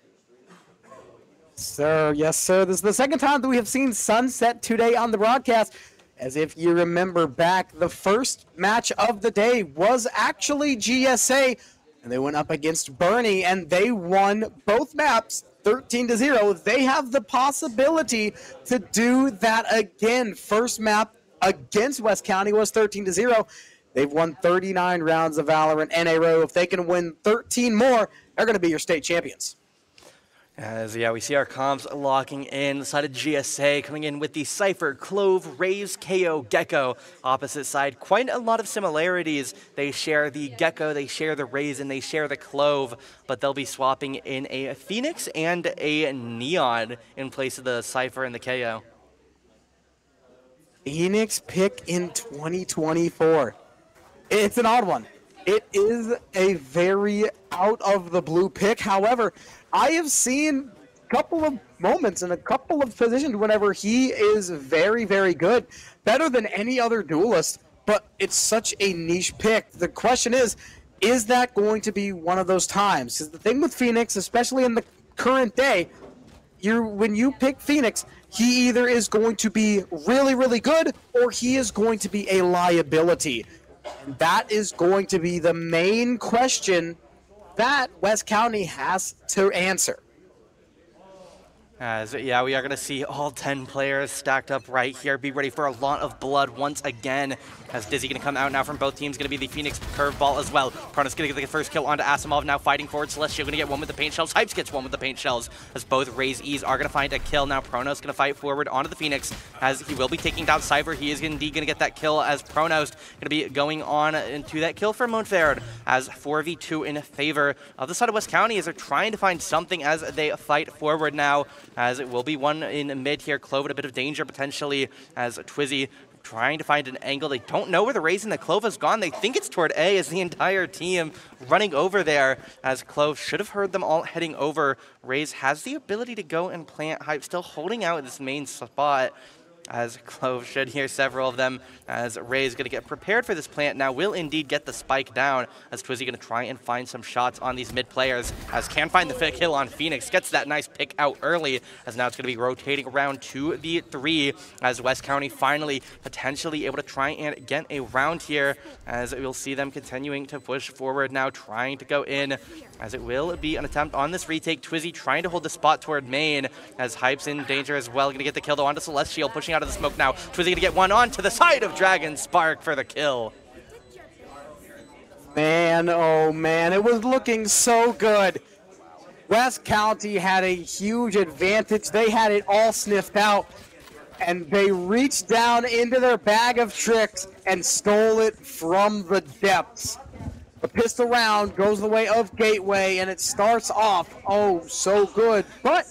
Sir, yes, sir. This is the second time that we have seen Sunset today on the broadcast. As if you remember back, the first match of the day was actually GSA, and they went up against Bernie, and they won both maps 13-0. They have the possibility to do that again. First map against West County was 13-0. They've won 39 rounds of Valorant in a row. If they can win 13 more, they're going to be your state champions. As we see our comps locking in. The side of GSA coming in with the Cypher, Clove, Raves, KO, Gecko. Opposite side, quite a lot of similarities. They share the Gecko, they share the Raves, and they share the Clove, but they'll be swapping in a Phoenix and a Neon in place of the Cypher and the KO. Phoenix pick in 2024. It's an odd one. It is a very out-of-the-blue pick. However, I have seen a couple of moments and a couple of positions whenever he is very, very good. Better than any other duelist, but it's such a niche pick. The question is that going to be one of those times? Because the thing with Phoenix, especially in the current day, when you pick Phoenix, he either is going to be really, really good or he is going to be a liability. And that is going to be the main question that West County has to answer. As we are going to see all 10 players stacked up right here. Be ready for a lot of blood once again. As Dizzy going to come out now from both teams. Going to be the Phoenix curveball as well. Pronos going to get the first kill onto Asimov now fighting forward. Celestial going to get one with the paint shells. Hypes gets one with the paint shells. As both Raze E's are going to find a kill. Now Pronos going to fight forward onto the Phoenix. As he will be taking down Cypher. He is indeed going to get that kill as Pronos going to be going on into that kill for Montferred. As 4v2 in favor of the side of West County as they're trying to find something as they fight forward now. As it will be one in mid here. Clove in a bit of danger potentially as Twizzy trying to find an angle. They don't know where the Raze and the Clove has gone. They think it's toward A as the entire team running over there as Clove should have heard them all heading over. Raze has the ability to go and plant. Hype still holding out this main spot as Clove should hear several of them as Raze going to get prepared for this plant now, will indeed get the spike down as Twizzy going to try and find some shots on these mid players as can find the kill on Phoenix, gets that nice pick out early as now it's going to be rotating around to the 3 as West County finally potentially able to try and get a round here as we'll see them continuing to push forward now, trying to go in as it will be an attempt on this retake. Twizzy trying to hold the spot toward main as Hype's in danger as well. Going to get the kill though onto Celestial, pushing out of the smoke now. Twizzy going to get one on to the side of Dragon Spark for the kill. Man, oh man, it was looking so good. West County had a huge advantage. They had it all sniffed out, and they reached down into their bag of tricks and stole it from the depths. The pistol round goes the way of Gateway, and it starts off, oh, so good. But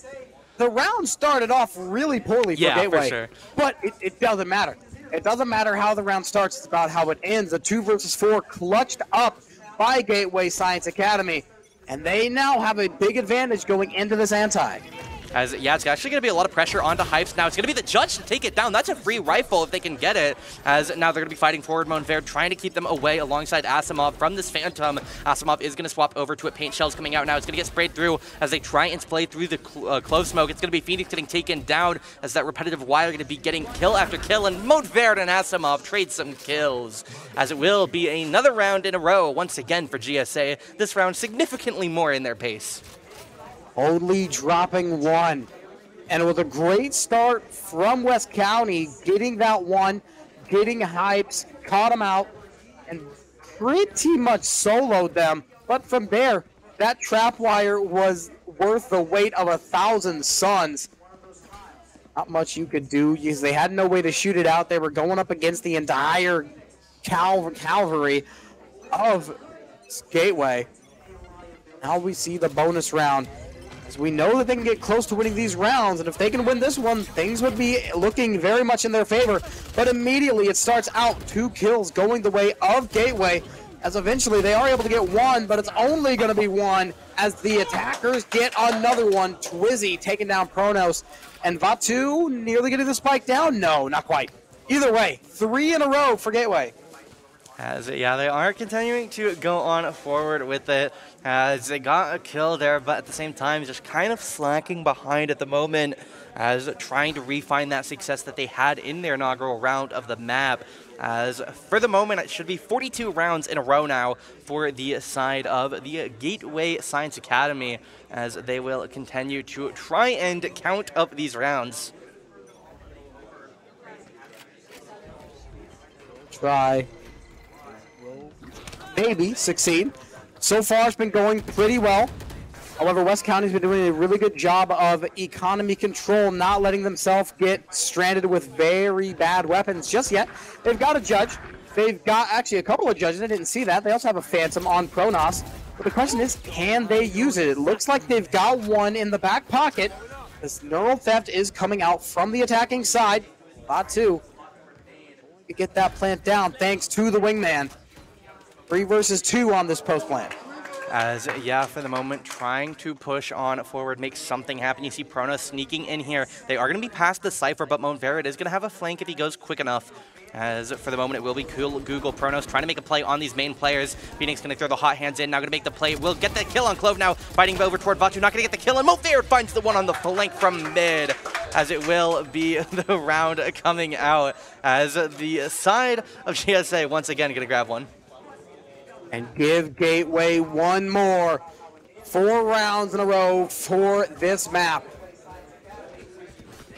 the round started off really poorly for Gateway. For sure. But it doesn't matter. It doesn't matter how the round starts. It's about how it ends. A 2 versus 4 clutched up by Gateway Science Academy. And they now have a big advantage going into this anti. As, it's actually going to be a lot of pressure onto Hypes now. It's going to be the Judge to take it down. That's a free rifle if they can get it. As now they're going to be fighting forward. Montferred trying to keep them away alongside Asimov from this Phantom. Asimov is going to swap over to it. Paint shells coming out now. It's going to get sprayed through as they try and splay through the Clove smoke. It's going to be Phoenix getting taken down as that repetitive wire going to be getting kill after kill. And Montferred and Asimov trade some kills as it will be another round in a row once again for GSA. This round significantly more in their pace. Only dropping 1. And it was a great start from West County, getting that 1, getting Hypes, caught them out, and pretty much soloed them. But from there, that trap wire was worth the weight of 1,000 suns. Not much you could do because they had no way to shoot it out. They were going up against the entire cavalry of Gateway. Now we see the bonus round. As we know that they can get close to winning these rounds, and if they can win this one, things would be looking very much in their favor. But immediately it starts out 2 kills going the way of Gateway as eventually they are able to get one, but it's only going to be one as the attackers get another one. Twizzy taking down Pronos, and Vatu nearly getting the spike down. No, not quite. Either way, 3 in a row for Gateway. As yeah, they are continuing to go on forward with it as they got a kill there, but at the same time just kind of slacking behind at the moment as trying to refine that success that they had in their inaugural round of the map. As for the moment, it should be 42 rounds in a row now for the side of the Gateway Science Academy as they will continue to try and count up these rounds. Try. Maybe succeed. So far, it's been going pretty well. However, West County's been doing a really good job of economy control, not letting themselves get stranded with very bad weapons just yet. They've got a judge. They've got actually a couple of judges. I didn't see that. They also have a Phantom on Pronos. But the question is, can they use it? It looks like they've got one in the back pocket. This Neural Theft is coming out from the attacking side. Batu to get that plant down thanks to the wingman. 3 versus 2 on this post plant. As, yeah, for the moment, trying to push on forward, make something happen. You see Pronos sneaking in here. They are going to be past the Cypher, but Montverit is going to have a flank if he goes quick enough. As for the moment, it will be Google Pronos trying to make a play on these main players. Phoenix going to throw the hot hands in, now going to make the play. Will get the kill on Clove now, fighting over toward Vatu, not going to get the kill, and Montverit finds the one on the flank from mid, as it will be the round coming out, as the side of GSA once again going to grab one. And give Gateway one more. 4 rounds in a row for this map.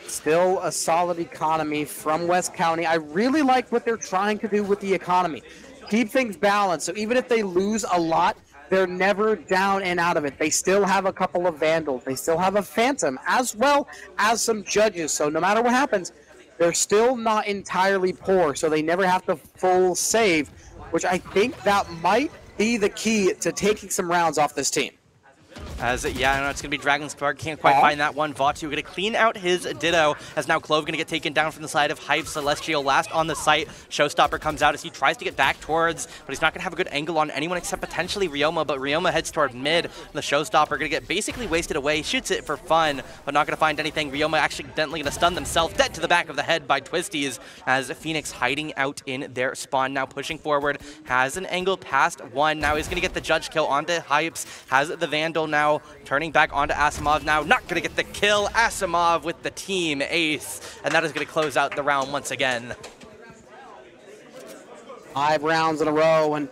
Still a solid economy from West County. I really like what they're trying to do with the economy. Keep things balanced. So even if they lose a lot, they're never down and out of it. They still have a couple of Vandals. They still have a Phantom, as well as some judges. So no matter what happens, they're still not entirely poor. So they never have to full save, which I think that might be the key to taking some rounds off this team. As, yeah, I know it's going to be Dragon Spark. Can't quite find that one. Vatu going to clean out his Ditto, as now Clove going to get taken down from the side of Hype. Celestial last on the site. Showstopper comes out as he tries to get back towards, but he's not going to have a good angle on anyone except potentially Ryoma, but Ryoma heads toward mid. The Showstopper going to get basically wasted away. Shoots it for fun, but not going to find anything. Ryoma accidentally going to stun themselves dead to the back of the head by Twisties, as Phoenix hiding out in their spawn, now pushing forward. Has an angle past one. Now he's going to get the judge kill onto Hypes. Has the Vandal now. Turning back onto Asimov now, not going to get the kill. Asimov with the team ace, and that is going to close out the round once again. 5 rounds in a row, and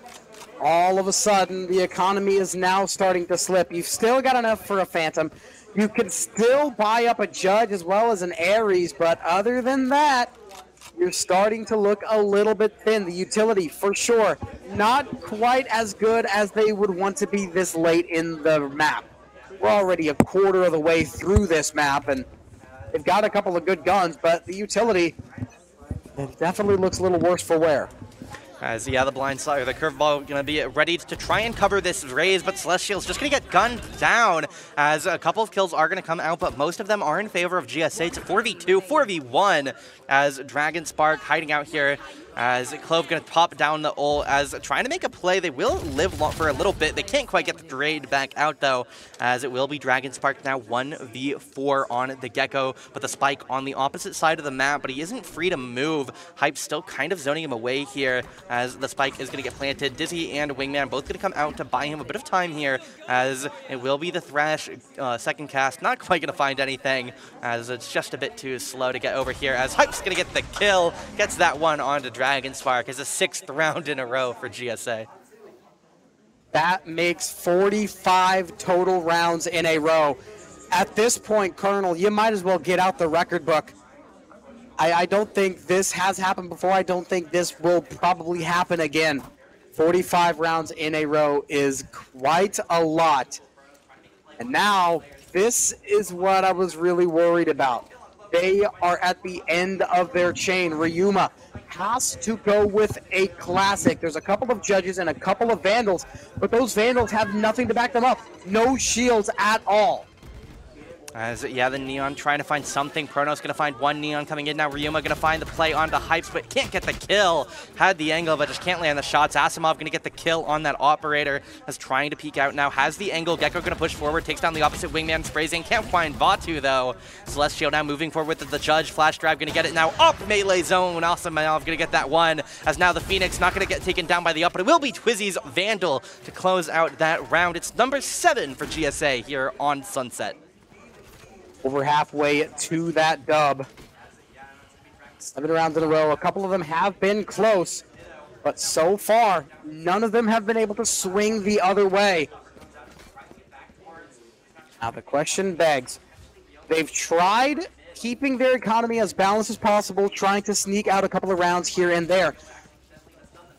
all of a sudden, the economy is now starting to slip. You've still got enough for a Phantom. You can still buy up a Judge as well as an Ares, but other than that, you're starting to look a little bit thin. The utility, for sure, not quite as good as they would want to be this late in the map. We're already a quarter of the way through this map, and they've got a couple of good guns, but the utility, it definitely looks a little worse for wear. As, yeah, the blind slide, or the curveball going to be ready to try and cover this raise, but Celestial's just going to get gunned down, as a couple of kills are going to come out, but most of them are in favor of GSA. It's a 4v2, 4v1, as Dragon Spark hiding out here, as Clove going to pop down the ult, as trying to make a play. They will live long for a little bit. They can't quite get the grade back out, though, as it will be Dragon Spark now 1v4 on the Gecko, but the Spike on the opposite side of the map, but he isn't free to move. Hype's still kind of zoning him away here, as the Spike is going to get planted. Dizzy and Wingman both going to come out to buy him a bit of time here, as it will be the Thrash second cast. Not quite going to find anything, as it's just a bit too slow to get over here, as Hype's going to get the kill, gets that one onto Dragon Spark as a 6th round in a row for GSA. That makes 45 total rounds in a row. At this point, Colonel, you might as well get out the record book. I don't think this has happened before. I don't think this will probably happen again. 45 rounds in a row is quite a lot. And now, this is what I was really worried about. They are at the end of their chain. Ryuma has to go with a classic. There's a couple of judges and a couple of Vandals, but those Vandals have nothing to back them up. No shields at all. As, yeah, the Neon trying to find something. Prono's going to find one Neon coming in now. Ryuma going to find the play onto Hypes, but can't get the kill. Had the angle, but just can't land the shots. Asimov going to get the kill on that Operator. Is trying to peek out now. Has the angle. Gecko going to push forward. Takes down the opposite wingman. Sprays in. Can't find Vatu, though. Celestial now moving forward with the Judge. Flash Drive going to get it now. Up melee zone. Asimov going to get that one. As now the Phoenix not going to get taken down by the up, but it will be Twizzy's Vandal to close out that round. It's number 7 for GSA here on Sunset. Over halfway to that dub. 7 rounds in a row. A couple of them have been close, but so far, none of them have been able to swing the other way. Now the question begs, they've tried keeping their economy as balanced as possible, trying to sneak out a couple of rounds here and there.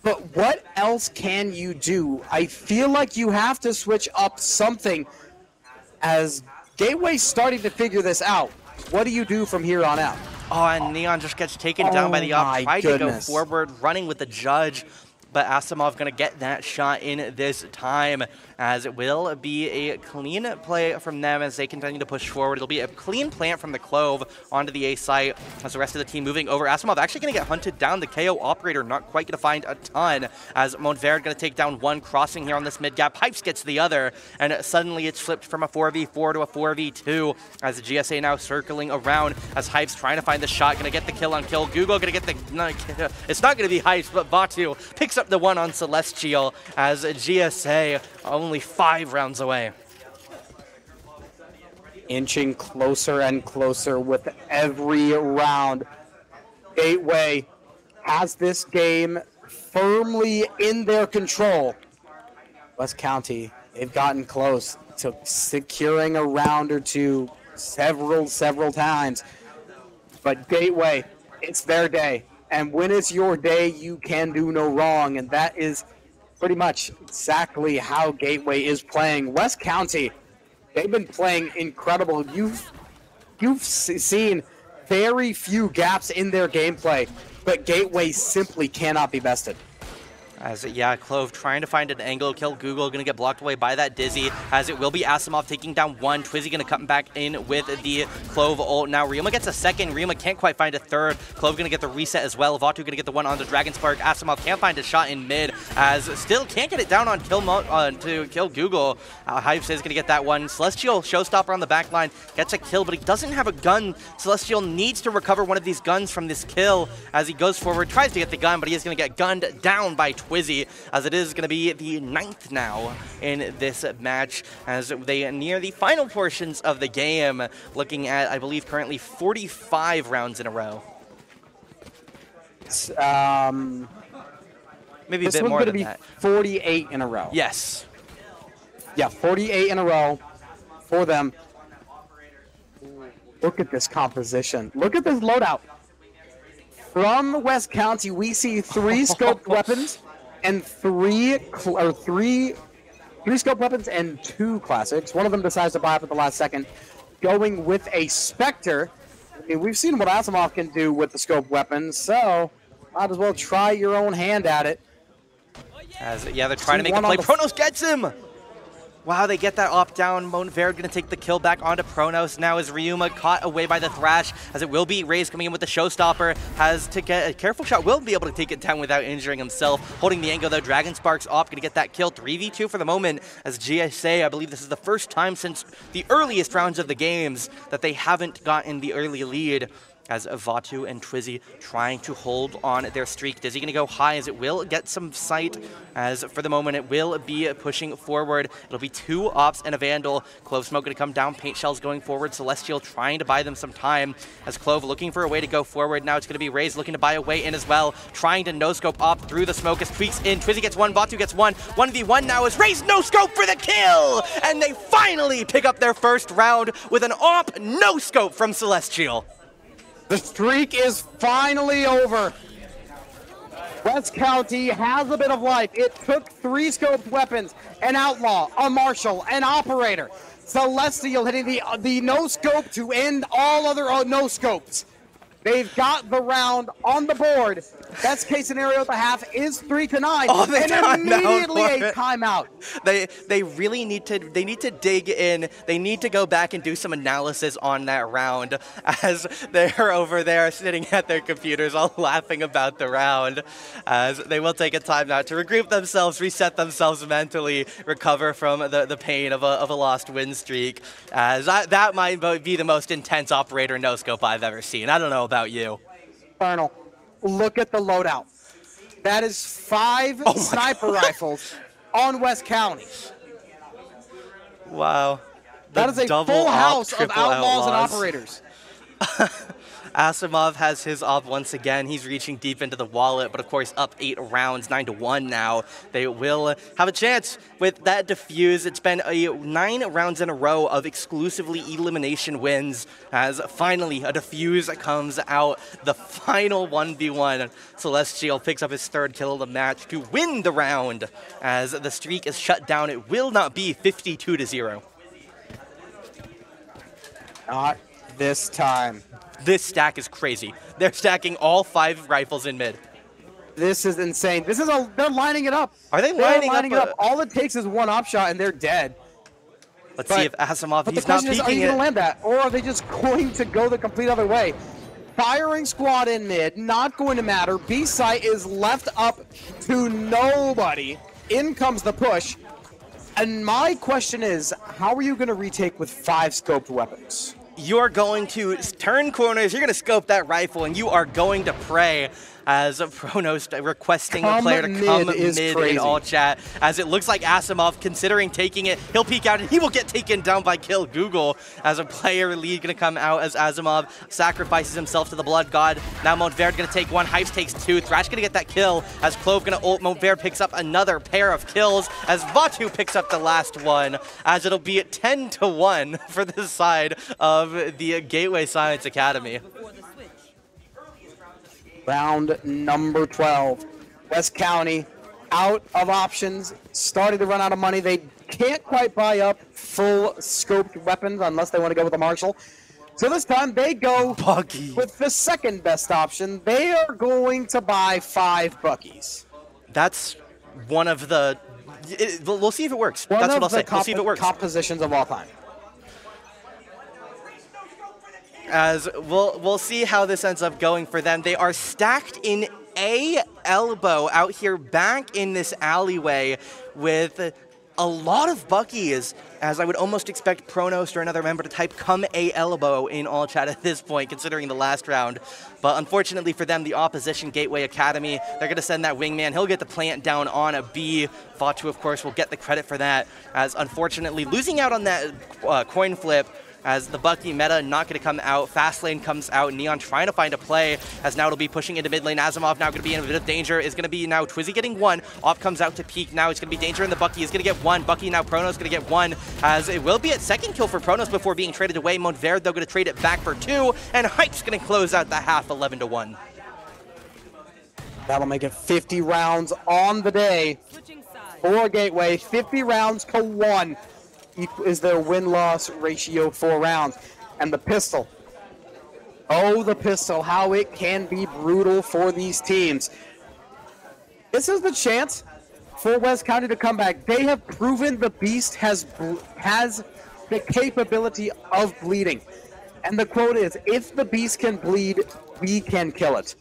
But what else can you do? I feel like you have to switch up something as Gateway's starting to figure this out. What do you do from here on out? Oh, and Neon just gets taken down by the op. Tried to go forward, running with the Judge, but Asimov going to get that shot in this time, as it will be a clean play from them as they continue to push forward. It'll be a clean plant from the Clove onto the A site as the rest of the team moving over. Asimov actually going to get hunted down. The KO Operator not quite going to find a ton, as Montverde going to take down one crossing here on this mid gap. Pipes gets the other, and suddenly it's flipped from a 4v4 to a 4v2 as the GSA now circling around as Hypes trying to find the shot. Going to get the kill on Kill. Google going to get the... No, it's not going to be Hypes, but Vatu picks up the one on Celestial as GSA only 5 rounds away. Inching closer and closer with every round. Gateway has this game firmly in their control. West County, they've gotten close to securing a round or two several times. But Gateway, it's their day. And when it's your day, you can do no wrong. And that is pretty much exactly how Gateway is playing. West County, they've been playing incredible. You've seen very few gaps in their gameplay, but Gateway simply cannot be bested. As, yeah, Clove trying to find an angle. Kill Google, going to get blocked away by that Dizzy, as it will be Asimov taking down one. Twizzy going to come back in with the Clove ult. Now Ryuma gets a second. Ryuma can't quite find a third. Clove going to get the reset as well. Vatu going to get the one on the Dragon Spark. Asimov can't find a shot in mid, as still can't get it down on to kill Google. Hypes is going to get that one. Celestial, showstopper on the back line, gets a kill, but he doesn't have a gun. Celestial needs to recover one of these guns from this kill as he goes forward, tries to get the gun, but he is going to get gunned down by Twizzy, as it is going to be the 9th now in this match as they near the final portions of the game, looking at, I believe, currently 45 rounds in a row. Maybe a bit more than that. 48 in a row. Yes. Yeah, 48 in a row for them. Look at this composition. Look at this loadout. From West County, we see 3 scoped weapons and 3 scoped weapons and 2 classics. One of them decides to buy up at the last second, going with a Spectre. I mean, we've seen what Asimov can do with the scoped weapons, so might as well try your own hand at it. As, yeah, they're trying to make a play. Pronos gets him! Wow, they get that op down. Montverde going to take the kill back onto Pronos. Now is Ryuma caught away by the Thrash, as it will be Raze coming in with the Showstopper. Has to get a careful shot. Will be able to take it down without injuring himself. Holding the angle though. Dragon Spark's op. Going to get that kill. 3v2 for the moment as GSA, I believe this is the first time since the earliest rounds of the games that they haven't gotten the early lead, as Vatu and Twizzy trying to hold on their streak. Dizzy going to go high, as it will get some sight, as for the moment it will be pushing forward. It'll be 2 ops and a Vandal. Clove Smoke going to come down, Paint Shells going forward. Celestial trying to buy them some time, as Clove looking for a way to go forward. Now it's going to be Raze looking to buy a way in as well, trying to no-scope op through the smoke as Tweaks in. Twizzy gets one, Vatu gets one. 1v1 now is Raze no-scope for the kill! And they finally pick up their first round with an op no-scope from Celestial. The streak is finally over. West County has a bit of life. It took 3 scoped weapons, an Outlaw, a Marshal, an Operator. Celestial hitting the no-scope to end all other no-scopes. They've got the round on the board. Best case scenario at the half is 3-9. Oh, they and immediately a timeout. They really need to dig in. They need to go back and do some analysis on that round as they're over there sitting at their computers all laughing about the round, as they will take a timeout to regroup themselves, reset themselves mentally, recover from the pain of a lost win streak, as that might be the most intense operator no-scope I've ever seen. I don't know about you. Colonel, look at the loadout. That is 5 sniper rifles on West County. Wow. That is a full house of outlaws and operators. Asimov has his op once again. He's reaching deep into the wallet, but of course up 8 rounds, 9-1 now. They will have a chance with that defuse. It's been 9 rounds in a row of exclusively elimination wins, as finally a defuse comes out. The final 1v1. Celestial picks up his 3rd kill of the match to win the round, as the streak is shut down. It will not be 52-0. Not this time. This stack is crazy. They're stacking all 5 rifles in mid. This is insane. They're lining it up. Are they lining it up? All it takes is one op shot and they're dead. Let's see if Asimov, he's not peeking it. Are you going to land that? Or are they just going to go the complete other way? Firing squad in mid, not going to matter. B site is left up to nobody. In comes the push. And my question is, how are you going to retake with 5 scoped weapons? You're going to turn corners, you're going to scope that rifle, and you are going to pray, as Pronos requesting the player to come mid in all chat, as it looks like Asimov considering taking it. He'll peek out and he will get taken down by Kill Google, as a player lead going to come out as Asimov sacrifices himself to the Blood God. Now Montverde going to take 1, Hypes takes 2, Thrash going to get that kill, as Clove going to ult. Montverde picks up another pair of kills, as Vatu picks up the last one, as it'll be 10-1 for the side of the Gateway Science Academy. Round number 12. West County out of options, starting to run out of money. They can't quite buy up full scoped weapons unless they want to go with a Marshall. So this time they go with the second best option. They are going to buy 5 Buckies. That's one of the... we'll see if it works. That's what I'll say. We'll see if it works. Top positions of all time. As we'll see how this ends up going for them. They are stacked in A elbow out here back in this alleyway with a lot of Buckies, as I would almost expect Pronos or another member to type come A elbow in all chat at this point, considering the last round. But unfortunately for them, the opposition Gateway Academy, they're going to send that wingman. He'll get the plant down on a B. Fatu, of course, will get the credit for that, as unfortunately losing out on that coin flip, as the Bucky meta not going to come out. Fast lane comes out. Neon trying to find a play, as now it'll be pushing into mid lane. Asimov now going to be in a bit of danger. Is going to be now Twizzy getting 1. Op comes out to peek. Now it's going to be danger in the Bucky. Is going to get 1. Bucky now Pronos going to get 1, as it will be at 2nd kill for Pronos before being traded away. Montverde though going to trade it back for 2, and Hype's going to close out the half 11-1. That'll make it 50 rounds on the day for Gateway. 50 rounds to 1. Is their win-loss ratio 4 rounds. And the pistol. Oh, the pistol. How it can be brutal for these teams. This is the chance for West County to come back. They have proven the beast has the capability of bleeding. And the quote is, if the beast can bleed, we can kill it.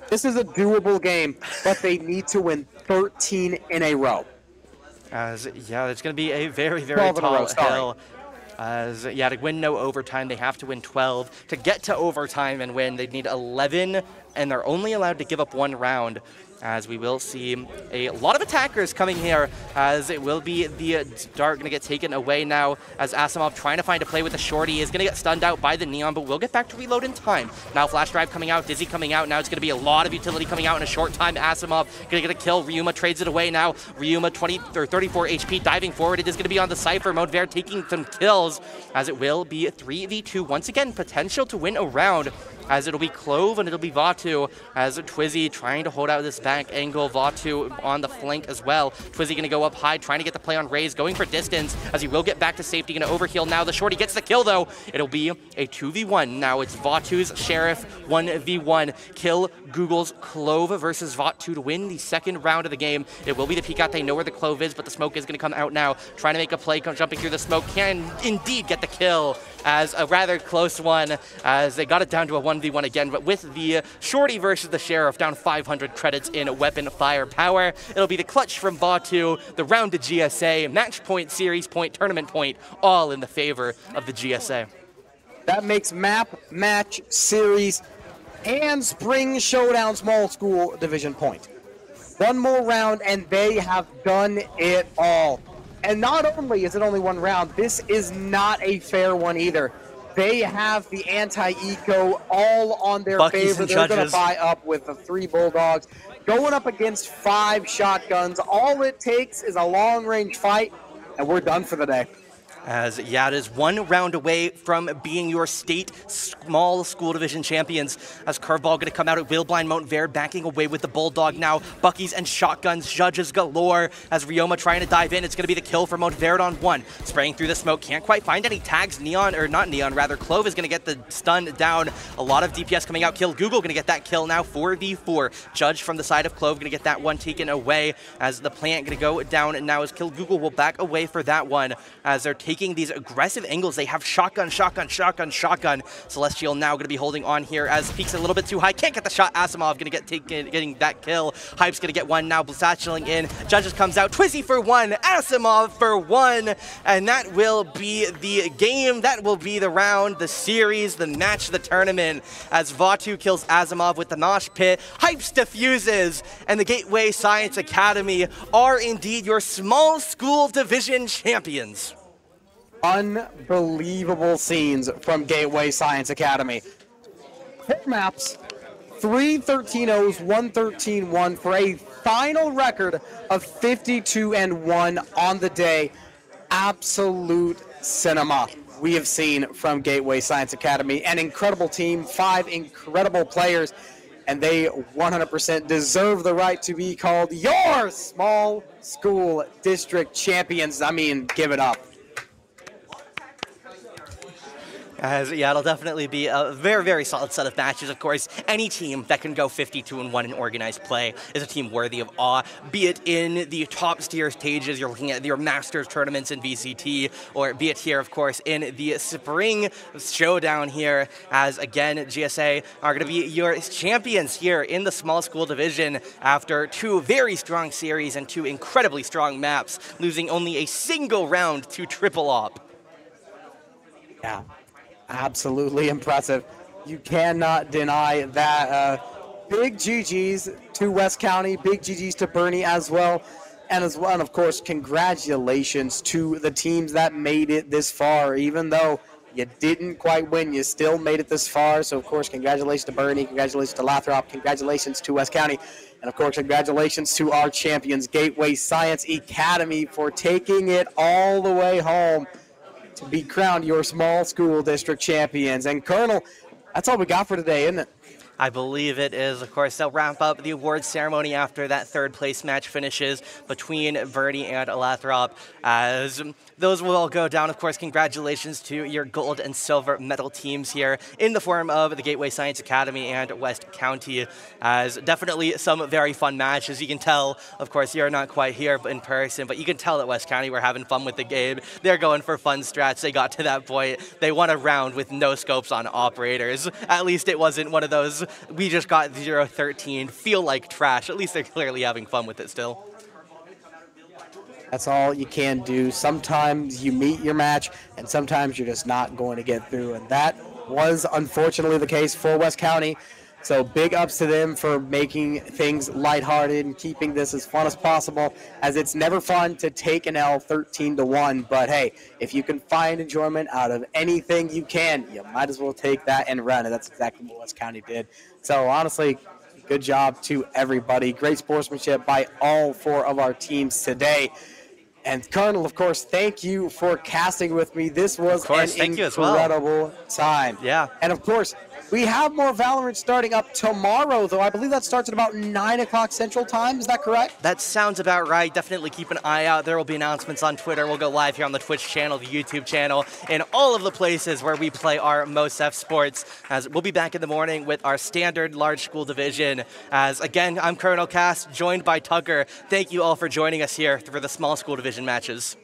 This is a doable game, but they need to win 13 in a row. As, yeah, it's going to be a very, very tall hill. As, yeah, to win no overtime, they have to win 12. To get to overtime and win, they need 11, and they're only allowed to give up 1 round. As we will see a lot of attackers coming here, as it will be the Dart going to get taken away now, as Asimov trying to find a play with the shorty is going to get stunned out by the Neon, but we'll get back to reload in time. Now Flash Drive coming out, Dizzy coming out, now it's going to be a lot of utility coming out in a short time. Asimov going to get a kill, Ryuma trades it away now. Ryuma 34 HP diving forward, it is going to be on the Cypher. Montverde taking some kills, as it will be 3v2 once again, potential to win a round. as it'll be Clove and it'll be Vatu, as Twizzy trying to hold out this back angle. Vatu on the flank as well. Twizzy going to go up high, trying to get the play on Raze, going for distance, as he will get back to safety, going to overheal now. The shorty gets the kill, though. It'll be a 2v1. Now it's Vatu's Sheriff 1v1. Kill Google's Clove versus Vatu to win the second round of the game. It will be the peek out. They know where the Clove is, but the smoke is going to come out now. Trying to make a play, jumping through the smoke. Can indeed get the kill, as a rather close one, as they got it down to a 1v1 again, but with the shorty versus the Sheriff down 500 credits in weapon firepower. It'll be the clutch from Vatu, the round to GSA, match point, series point, tournament point, all in the favor of the GSA. That makes map, match, series, and spring showdown small school division point. One more round, and they have done it all. And not only is it only one round, this is not a fair one either. They have the anti-eco all on their favor. They're going to buy up with the 3 Bulldogs, going up against 5 shotguns. All it takes is a long-range fight, and we're done for the day. As yeah, it is one round away from being your state small school division champions. As Curveball going to come out at Willblind Mount Verde, backing away with the Bulldog now. Buckies and shotguns, judges galore. As Ryoma trying to dive in, it's going to be the kill for Mount Verde on 1. Spraying through the smoke, can't quite find any tags. Neon, or not Neon, rather, Clove is going to get the stun down. A lot of DPS coming out. Kill Google going to get that kill now, 4v4. Judge from the side of Clove going to get that one taken away. As the plant going to go down, and now as Kill Google will back away for that one. As they're taking these aggressive angles. They have shotgun, shotgun, shotgun, shotgun. Celestial now going to be holding on here as peaks a little bit too high. Can't get the shot. Asimov going to get getting that kill. Hype's going to get one now. Satcheling in. Judges comes out. Twizzy for 1. Asimov for 1. And that will be the game. That will be the round, the series, the match, the tournament. As Vatu kills Asimov with the Mosh Pit. Hypes defuses. And the Gateway Science Academy are indeed your small school division champions. Unbelievable scenes from Gateway Science Academy. 4 maps, 3 13-0s, 1 13-1 for a final record of 52-1 on the day. Absolute cinema we have seen from Gateway Science Academy. An incredible team, 5 incredible players, and they 100% deserve the right to be called your small school district champions. I mean, give it up. As, yeah, it'll definitely be a very, very solid set of matches. Of course, any team that can go 52-1 in organized play is a team worthy of awe, be it in the top tier stages, you're looking at your Masters tournaments in VCT, or be it here, of course, in the spring showdown here, as, again, GSA are going to be your champions here in the small school division after 2 very strong series and 2 incredibly strong maps, losing only a single round to Triple Op. Yeah. Absolutely impressive. You cannot deny that. Big GGs to West County, big GGs to Bernie as well. And of course, congratulations to the teams that made it this far. Even though you didn't quite win, you still made it this far. So, of course, congratulations to Bernie, congratulations to Lathrop, congratulations to West County. And, of course, congratulations to our champions, Gateway Science Academy, for taking it all the way home to be crowned your small school district champions. And Colonel, that's all we got for today, isn't it? I believe it is. Of course, they'll wrap up the awards ceremony after that 3rd place match finishes between Verdi and Lathrop, as those will all go down. Of course, congratulations to your gold and silver medal teams here in the form of the Gateway Science Academy and West County, as definitely some very fun matches. You can tell, of course, you're not quite here in person, but you can tell that West County were having fun with the game. They're going for fun strats. They got to that point. They won a round with no scopes on operators. At least it wasn't one of those, we just got 0-13, feel like trash. At least they're clearly having fun with it still. That's all you can do. Sometimes you meet your match, and sometimes you're just not going to get through. And that was unfortunately the case for West County. So big ups to them for making things lighthearted and keeping this as fun as possible, as it's never fun to take an L 13-1. But hey, if you can find enjoyment out of anything you can, you might as well take that and run. And that's exactly what West County did. So honestly, good job to everybody. Great sportsmanship by all 4 of our teams today. And Colonel, of course, thank you for casting with me. This was an incredible time. Yeah. And of course, We have more Valorant starting up tomorrow, though. I believe that starts at about 9 o'clock Central Time. Is that correct? That sounds about right. Definitely keep an eye out. There will be announcements on Twitter. We'll go live here on the Twitch channel, the YouTube channel, and all of the places where we play our MOSEF sports. As we'll be back in the morning with our standard large school division. As again, I'm Colonel Cass, joined by Tucker. Thank you all for joining us here for the small school division matches.